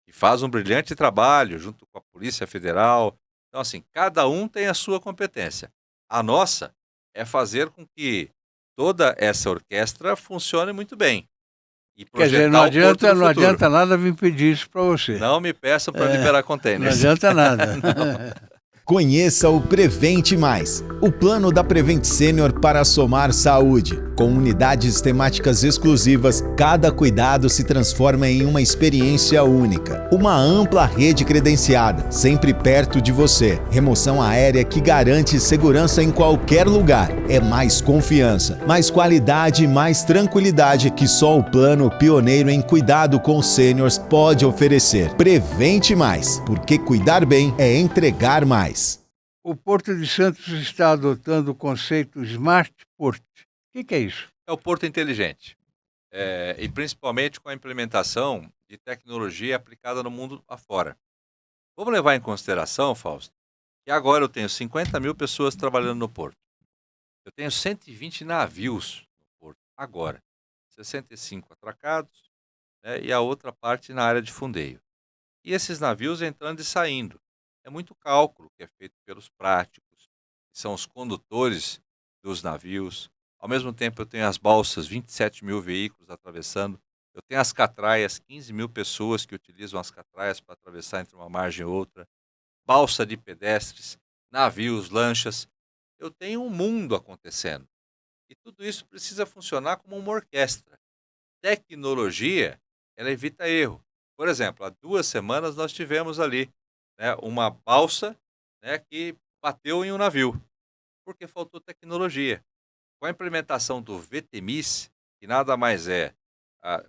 que faz um brilhante trabalho junto com a Polícia Federal. Então, assim, cada um tem a sua competência. A nossa é fazer com que toda essa orquestra funcione muito bem e Quer dizer, projetar o porto do não futuro. adianta nada vir pedir isso para você. Não me peçam para liberar Não containers. adianta nada. Conheça o Prevente Mais, o plano da Prevent Senior para somar saúde. Com unidades temáticas exclusivas, cada cuidado se transforma em uma experiência única. Uma ampla rede credenciada, sempre perto de você. Remoção aérea que garante segurança em qualquer lugar. É mais confiança, mais qualidade e mais tranquilidade que só o plano pioneiro em cuidado com seniors pode oferecer. Prevente Mais, porque cuidar bem é entregar mais. O Porto de Santos está adotando o conceito Smart Port. O que é isso? É o porto inteligente. E principalmente com a implementação de tecnologia aplicada no mundo afora. Vamos levar em consideração, Fausto, que agora eu tenho 50 mil pessoas trabalhando no porto. Eu tenho 120 navios no porto, agora. 65 atracados, né, e a outra parte na área de fundeio. E esses navios entrando e saindo. É muito cálculo que é feito pelos práticos, que são os condutores dos navios. Ao mesmo tempo eu tenho as balsas, 27 mil veículos atravessando. Eu tenho as catraias, 15 mil pessoas que utilizam as catraias para atravessar entre uma margem e outra. Balsa de pedestres, navios, lanchas. Eu tenho um mundo acontecendo. E tudo isso precisa funcionar como uma orquestra. Tecnologia, ela evita erro. Por exemplo, há 2 semanas nós tivemos ali, né, uma balsa, né, que bateu em um navio, porque faltou tecnologia. Com a implementação do VTMIS, que nada mais é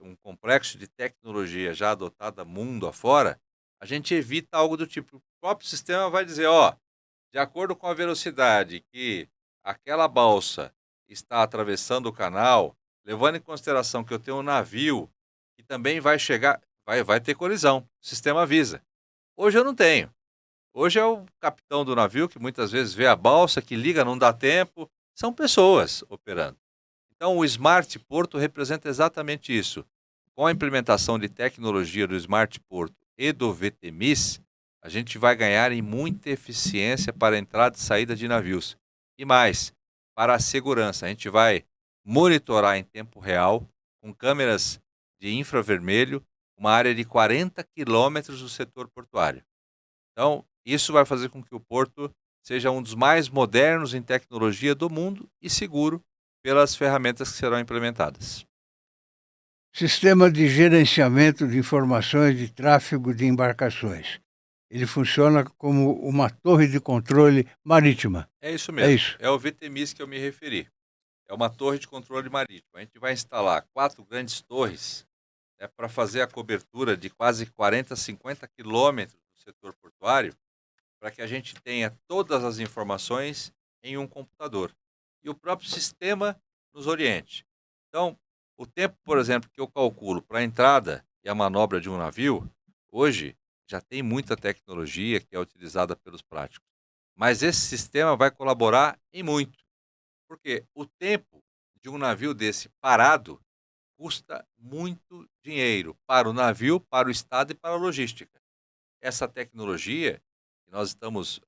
um complexo de tecnologia já adotada mundo afora, a gente evita algo do tipo, o próprio sistema vai dizer, de acordo com a velocidade que aquela balsa está atravessando o canal, levando em consideração que eu tenho um navio que também vai chegar, vai ter colisão, o sistema avisa. Hoje eu não tenho. Hoje é o capitão do navio que muitas vezes vê a balsa, que liga, não dá tempo. São pessoas operando. Então o Smart Porto representa exatamente isso. Com a implementação de tecnologia do Smart Porto e do VTMIS, a gente vai ganhar em muita eficiência para a entrada e saída de navios. E mais, para a segurança, a gente vai monitorar em tempo real, com câmeras de infravermelho, uma área de 40 quilômetros do setor portuário. Então, isso vai fazer com que o porto seja um dos mais modernos em tecnologia do mundo e seguro pelas ferramentas que serão implementadas. Sistema de gerenciamento de informações de tráfego de embarcações. Ele funciona como uma torre de controle marítima. É isso mesmo. É isso. É o VTMIS que eu me referi. É uma torre de controle marítimo. A gente vai instalar 4 grandes torres, né, para fazer a cobertura de quase 40, 50 quilômetros do setor portuário, para que a gente tenha todas as informações em um computador. E o próprio sistema nos oriente. Então, o tempo, por exemplo, que eu calculo para a entrada e a manobra de um navio, hoje, já tem muita tecnologia que é utilizada pelos práticos. Mas esse sistema vai colaborar em muito, porque o tempo de um navio desse parado custa muito dinheiro para o navio, para o Estado e para a logística. Essa tecnologia, que nós estamos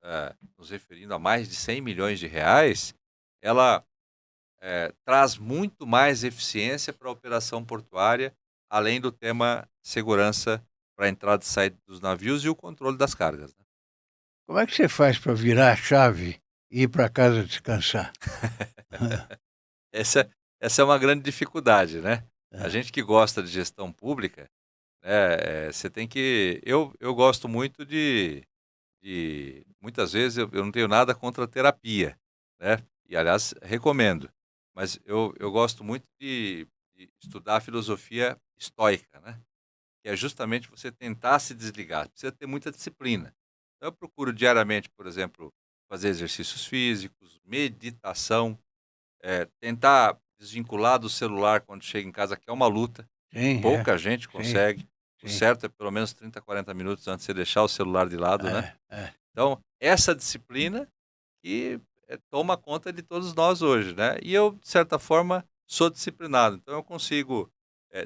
nos referindo a mais de 100 milhões de reais, ela traz muito mais eficiência para a operação portuária, além do tema segurança para a entrada e saída dos navios e o controle das cargas, né? Como é que você faz para virar a chave e ir para casa descansar? Essa é uma grande dificuldade, né? A É. gente que gosta de gestão pública, né, você tem que. Eu gosto muito muitas vezes eu não tenho nada contra a terapia, né? E aliás, recomendo. Mas eu gosto muito de estudar a filosofia estoica, né? Que é justamente você tentar se desligar. Precisa ter muita disciplina. Então, eu procuro diariamente, por exemplo, fazer exercícios físicos, meditação, tentar desvincular do celular quando chega em casa, que é uma luta. Sim, Pouca gente sim, consegue. O sim. certo é pelo menos 30, 40 minutos antes de você deixar o celular de lado, né? É. Então, essa disciplina que toma conta de todos nós hoje, né? E eu, de certa forma, sou disciplinado. Então, eu consigo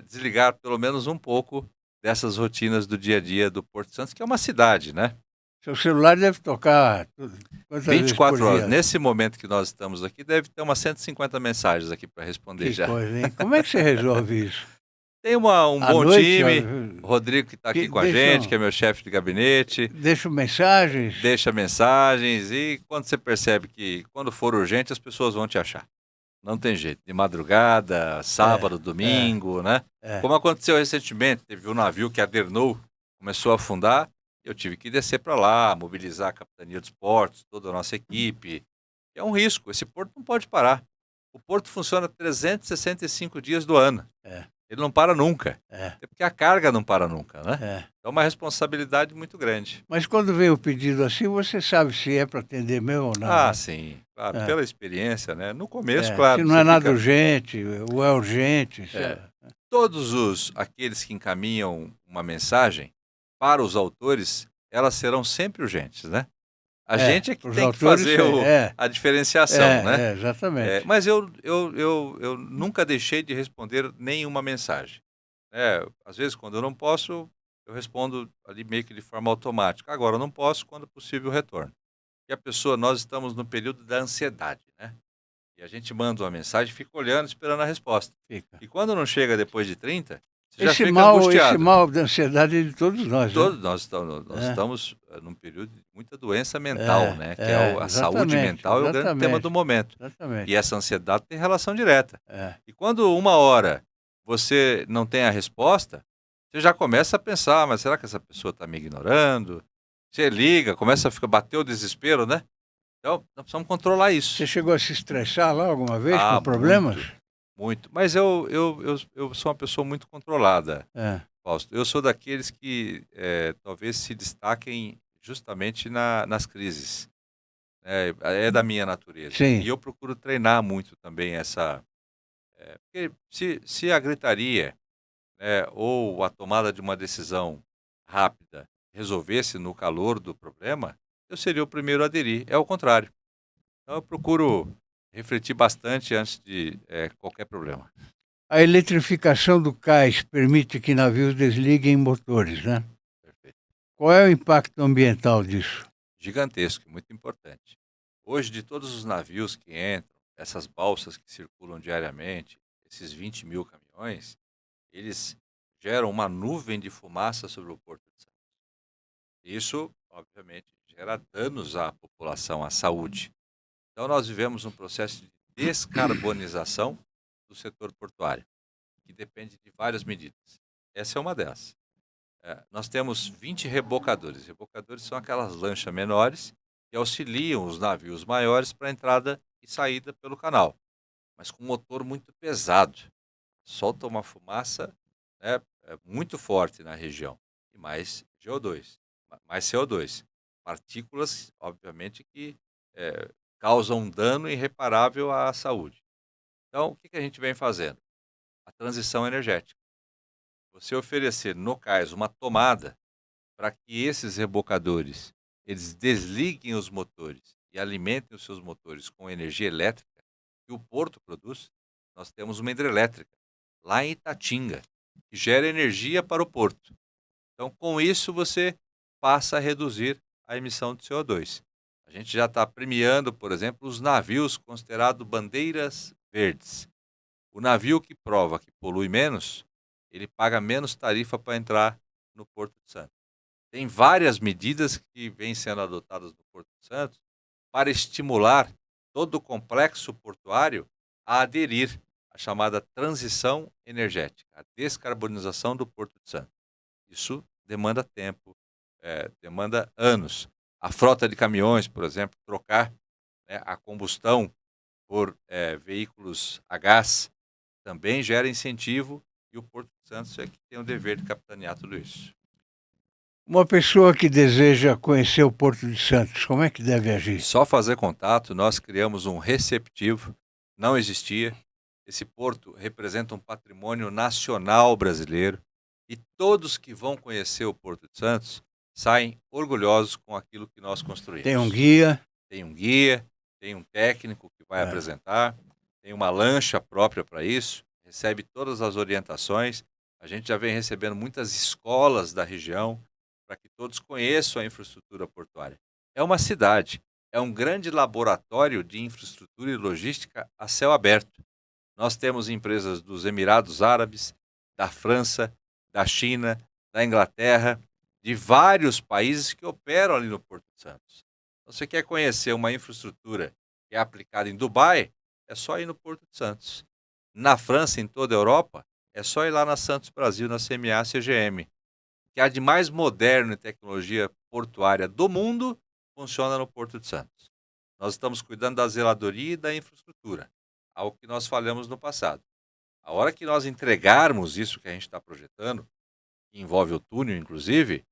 desligar pelo menos um pouco dessas rotinas do dia a dia do Porto Santos, que é uma cidade, né? Seu celular deve tocar quantas vezes por 24 horas. dia? Nesse momento que nós estamos aqui, deve ter umas 150 mensagens aqui para responder Que já. coisa, hein? Como é que você resolve isso? Tem um À bom noite, time, o Rodrigo que está aqui com a gente, que é meu chefe de gabinete, deixam mensagens? deixa mensagens e quando você percebe que quando for urgente as pessoas vão te achar. Não tem jeito, de madrugada, sábado, É, domingo, né? é. Como aconteceu recentemente, teve um navio que adernou, começou a afundar, eu tive que descer para lá, mobilizar a Capitania dos Portos, toda a nossa equipe. É um risco, esse porto não pode parar. O porto funciona 365 dias do ano. É. Ele não para nunca. É. Até porque a carga não para nunca, né? É. Então é uma responsabilidade muito grande. Mas quando vem o pedido assim, você sabe se é para atender mesmo ou não, Ah, né? sim, claro, É. pela experiência, né? No começo, Se claro, não é você nada fica. urgente, ou é urgente, É, todos aqueles que encaminham uma mensagem para os autores, elas serão sempre urgentes, né? A gente é que para os tem que autores, fazer a diferenciação, né? exatamente. Mas eu nunca deixei de responder nenhuma mensagem. Às vezes, quando eu não posso, eu respondo ali meio que de forma automática. Agora, eu não posso, quando possível, eu retorno. E a pessoa, nós estamos no período da ansiedade, né? E a gente manda uma mensagem e fica olhando, esperando a resposta. Fica. E quando não chega depois de 30, você já Esse fica mal, angustiado. da ansiedade é de todos nós, né? Todos nós É. estamos num período de muita doença mental, né? Que é a saúde exatamente, mental é o grande tema do momento. exatamente. E essa ansiedade tem relação direta. É. E quando uma hora você não tem a resposta, você já começa a pensar, mas será que essa pessoa está me ignorando? Você liga, começa a bater o desespero, né? Então, nós precisamos controlar isso. Você chegou a se estressar lá alguma vez com Ah, problemas? muito. Mas eu sou uma pessoa muito controlada, É. Fausto. Eu sou daqueles que talvez se destaquem justamente nas crises. É da minha natureza. Sim. E eu procuro treinar muito também essa. Porque se a gritaria, ou a tomada de uma decisão rápida resolvesse no calor do problema, eu seria o primeiro a aderir. É o contrário. Então eu procuro refletir bastante antes de qualquer problema. A eletrificação do cais permite que navios desliguem motores, né? Perfeito. Qual é o impacto ambiental disso? Gigantesco, muito importante. Hoje, de todos os navios que entram, essas balsas que circulam diariamente, esses 20 mil caminhões, eles geram uma nuvem de fumaça sobre o Porto de Santos. Isso, obviamente, gera danos à população, à saúde. Então, nós vivemos um processo de descarbonização do setor portuário, que depende de várias medidas. Essa é uma delas. Nós temos 20 rebocadores. Rebocadores são aquelas lanchas menores que auxiliam os navios maiores para entrada e saída pelo canal, mas com um motor muito pesado. Solta uma fumaça, né, muito forte na região e mais CO2, mais CO2. Partículas, obviamente, que causam um dano irreparável à saúde. Então, o que a gente vem fazendo? A transição energética. Você oferecer no cais uma tomada para que esses rebocadores eles desliguem os motores e alimentem os seus motores com energia elétrica que o porto produz, nós temos uma hidrelétrica lá em Itatinga, que gera energia para o porto. Então, com isso, você passa a reduzir a emissão de CO2. A gente já está premiando, por exemplo, os navios considerados bandeiras verdes. O navio que prova que polui menos, ele paga menos tarifa para entrar no Porto de Santos. Tem várias medidas que vêm sendo adotadas no Porto de Santos para estimular todo o complexo portuário a aderir à chamada transição energética, a descarbonização do Porto de Santos. Isso demanda tempo, demanda anos. A frota de caminhões, por exemplo, trocar, né, a combustão por veículos a gás também gera incentivo e o Porto de Santos é que tem o dever de capitanear tudo isso. Uma pessoa que deseja conhecer o Porto de Santos, como é que deve agir? Só fazer contato, nós criamos um receptivo, não existia. Esse porto representa um patrimônio nacional brasileiro e todos que vão conhecer o Porto de Santos saem orgulhosos com aquilo que nós construímos. Tem um guia? Tem um guia, tem um técnico que vai apresentar, tem uma lancha própria para isso, recebe todas as orientações. A gente já vem recebendo muitas escolas da região para que todos conheçam a infraestrutura portuária. É uma cidade, é um grande laboratório de infraestrutura e logística a céu aberto. Nós temos empresas dos Emirados Árabes, da França, da China, da Inglaterra, de vários países que operam ali no Porto de Santos. Você quer conhecer uma infraestrutura que é aplicada em Dubai, é só ir no Porto de Santos. Na França, em toda a Europa, é só ir lá na Santos Brasil, na CMA-CGM. Que há de mais moderno em tecnologia portuária do mundo funciona no Porto de Santos. Nós estamos cuidando da zeladoria e da infraestrutura, algo que nós falhamos no passado. A hora que nós entregarmos isso que a gente está projetando, que envolve o túnel, inclusive,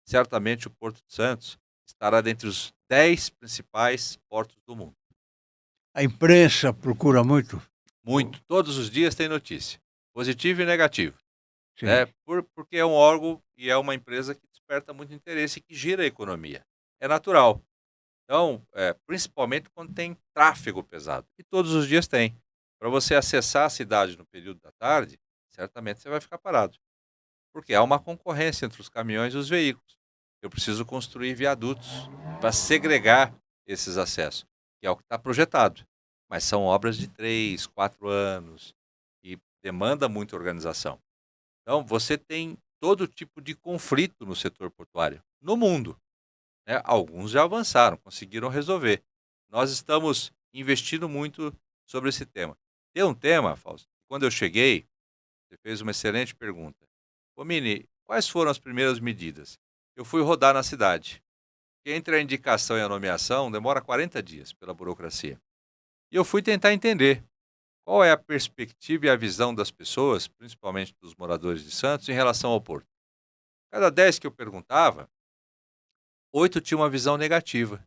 certamente o Porto de Santos estará dentre os 10 principais portos do mundo. A imprensa procura muito? Muito. Todos os dias tem notícia, positivo e negativo. Sim. Porque é um órgão e é uma empresa que desperta muito interesse e que gira a economia. É natural. Então, principalmente quando tem tráfego pesado. E todos os dias tem. Para você acessar a cidade no período da tarde, certamente você vai ficar parado. Porque há uma concorrência entre os caminhões e os veículos. Eu preciso construir viadutos para segregar esses acessos, que é o que está projetado. Mas são obras de 3, 4 anos e demanda muita organização. Então, você tem todo tipo de conflito no setor portuário, no mundo. Né? Alguns já avançaram, conseguiram resolver. Nós estamos investindo muito sobre esse tema. Tem um tema, Fausto, quando eu cheguei, você fez uma excelente pergunta. Ô Mini, quais foram as primeiras medidas? Eu fui rodar na cidade. Porque entre a indicação e a nomeação demora 40 dias pela burocracia. E eu fui tentar entender qual é a perspectiva e a visão das pessoas, principalmente dos moradores de Santos, em relação ao porto. Cada 10 que eu perguntava, 8 tinham uma visão negativa.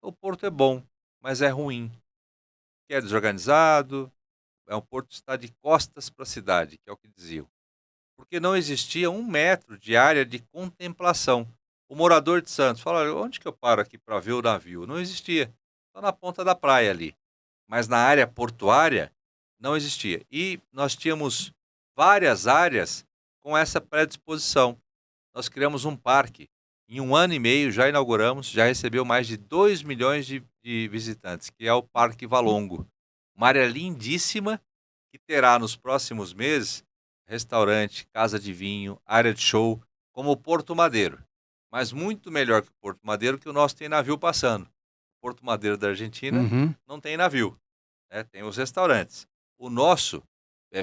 O porto é bom, mas é ruim. Que é desorganizado, é um porto que está de costas para a cidade, que é o que diziam. Porque não existia 1 metro de área de contemplação. O morador de Santos fala, olha, onde que eu paro aqui para ver o navio? Não existia. Só na ponta da praia ali. Mas na área portuária, não existia. E nós tínhamos várias áreas com essa predisposição. Nós criamos um parque. Em 1 ano e meio já inauguramos, já recebeu mais de 2 milhões de visitantes, que é o Parque Valongo. Uma área lindíssima que terá nos próximos meses restaurante, casa de vinho, área de show, como o Porto Madeiro. Mas muito melhor que o Porto Madeiro, que o nosso tem navio passando. O Porto Madeiro da Argentina não tem navio, né? Tem os restaurantes. O nosso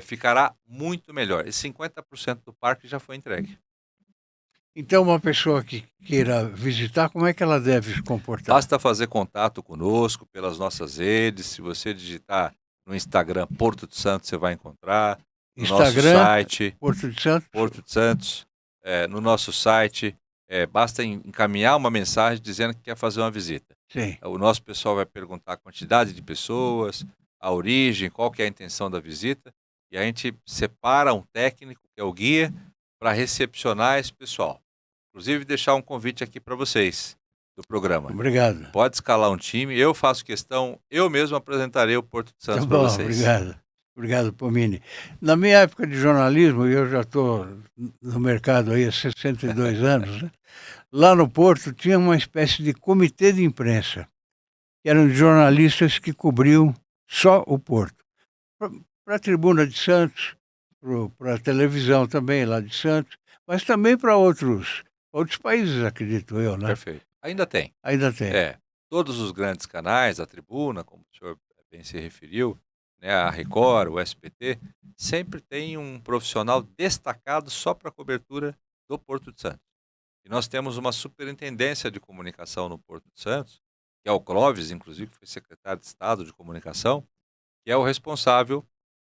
ficará muito melhor. E 50% do parque já foi entregue. Então, uma pessoa que queira visitar, como é que ela deve se comportar? Basta fazer contato conosco pelas nossas redes. Se você digitar no Instagram Porto de Santos, você vai encontrar. No Instagram, nosso site, Porto de Santos. Porto de Santos. No nosso site, basta encaminhar uma mensagem dizendo que quer fazer uma visita. Sim. O nosso pessoal vai perguntar a quantidade de pessoas, a origem, qual que é a intenção da visita. E a gente separa um técnico, que é o guia, para recepcionar esse pessoal. Inclusive, deixar um convite aqui para vocês do programa. Obrigado. Pode escalar um time, eu faço questão, eu mesmo apresentarei o Porto de Santos Tá para bom, vocês. obrigado. Obrigado, Pomini. Na minha época de jornalismo, e eu já estou no mercado aí há 62 anos, né? Lá no Porto tinha uma espécie de comitê de imprensa, que eram jornalistas que cobriam só o Porto. Para a Tribuna de Santos, para a televisão também lá de Santos, mas também para outros países, acredito eu, né? Perfeito. Ainda tem. Ainda tem. Todos os grandes canais, a Tribuna, como o senhor bem se referiu, né, a Record, o SBT, sempre tem um profissional destacado só para a cobertura do Porto de Santos. E nós temos uma superintendência de comunicação no Porto de Santos, que é o Clóvis, inclusive, que foi secretário de Estado de Comunicação, que é o responsável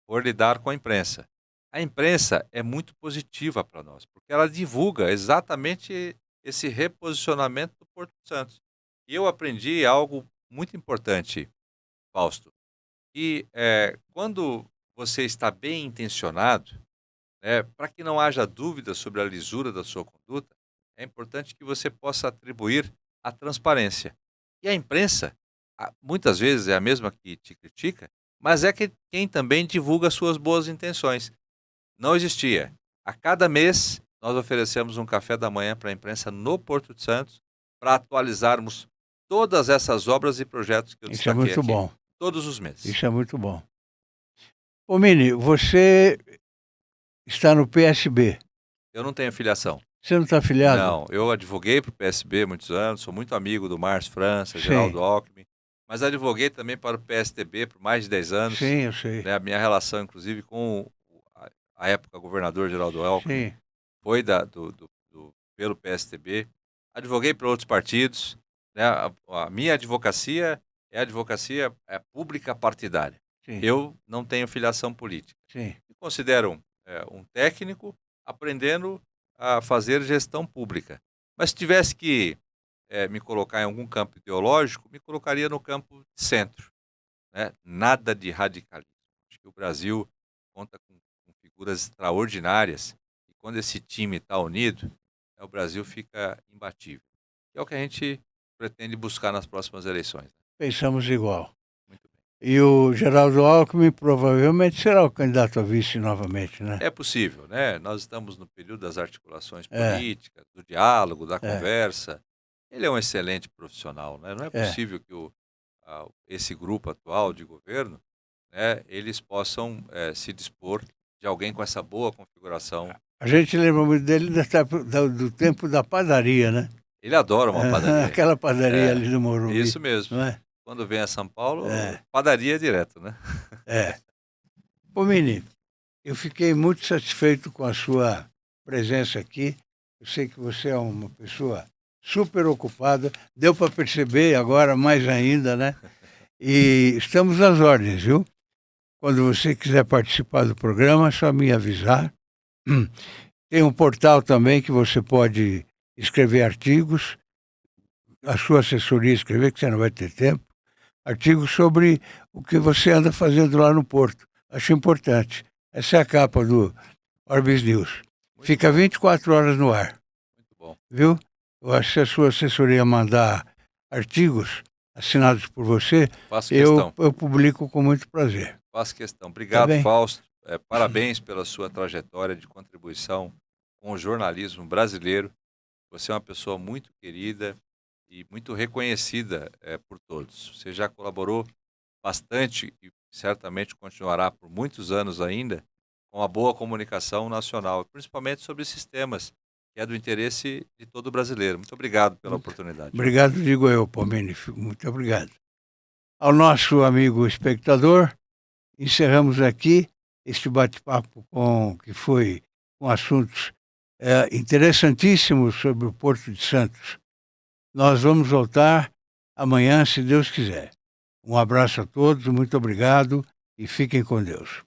por lidar com a imprensa. A imprensa é muito positiva para nós, porque ela divulga exatamente esse reposicionamento do Porto de Santos. E eu aprendi algo muito importante, Fausto, que quando você está bem intencionado, para que não haja dúvida sobre a lisura da sua conduta, é importante que você possa atribuir a transparência. E a imprensa, muitas vezes é a mesma que te critica, mas é quem também divulga suas boas intenções. Não existia. A cada mês, nós oferecemos um café da manhã para a imprensa no Porto de Santos, para atualizarmos todas essas obras e projetos que eu Isso é destaquei muito aqui, bom. todos os meses. Isso é muito bom. Ô, Mini, você está no PSB. Eu não tenho filiação. Você não está afiliado? Não, eu advoguei para o PSB há muitos anos, sou muito amigo do Márcio França, Sim. Geraldo Alckmin, mas advoguei também para o PSDB por mais de 10 anos. Sim, eu sei. Né, a minha relação, inclusive, com a época governador Geraldo Alckmin Sim. foi pelo PSDB. Advoguei para outros partidos. Né, a minha advocacia é advocacia pública partidária. Sim. Eu não tenho filiação política. Sim. Me considero um técnico aprendendo a fazer gestão pública. Mas se tivesse que me colocar em algum campo ideológico, me colocaria no campo de centro. Né? Nada de radicalismo. Acho que o Brasil conta com figuras extraordinárias e quando esse time está unido, o Brasil fica imbatível. Que é o que a gente pretende buscar nas próximas eleições. Né? Pensamos igual. Muito bem. E o Geraldo Alckmin provavelmente será o candidato a vice novamente, né? É possível, né? Nós estamos no período das articulações políticas, do diálogo, da conversa. Ele é um excelente profissional, né? Não é possível que esse grupo atual de governo, né, eles possam se dispor de alguém com essa boa configuração. A gente lembra muito dele do tempo da padaria, né? Ele adora uma padaria. Aquela padaria ali do Morumbi. Isso mesmo. Não é? Quando vem a São Paulo, padaria direto, né? Pomini, eu fiquei muito satisfeito com a sua presença aqui. Eu sei que você é uma pessoa super ocupada, deu para perceber agora mais ainda, né? E estamos às ordens, viu? Quando você quiser participar do programa, é só me avisar. Tem um portal também que você pode escrever artigos, a sua assessoria escrever, que você não vai ter tempo, artigos sobre o que você anda fazendo lá no Porto. Acho importante. Essa é a capa do Orbis News. Fica 24 horas no ar. Muito bom. Viu? Eu acho que se a sua assessoria mandar artigos assinados por você, eu publico com muito prazer. Faço questão. Obrigado, Fausto. Parabéns pela sua trajetória de contribuição com o jornalismo brasileiro. Você é uma pessoa muito querida e muito reconhecida por todos. Você já colaborou bastante e certamente continuará por muitos anos ainda com a boa comunicação nacional, principalmente sobre esses temas, que é do interesse de todo brasileiro. Muito obrigado pela oportunidade. Obrigado, digo eu, Pomini. Muito obrigado. Ao nosso amigo espectador, encerramos aqui este bate-papo que foi com assuntos interessantíssimos sobre o Porto de Santos. Nós vamos voltar amanhã, se Deus quiser. Um abraço a todos, muito obrigado e fiquem com Deus.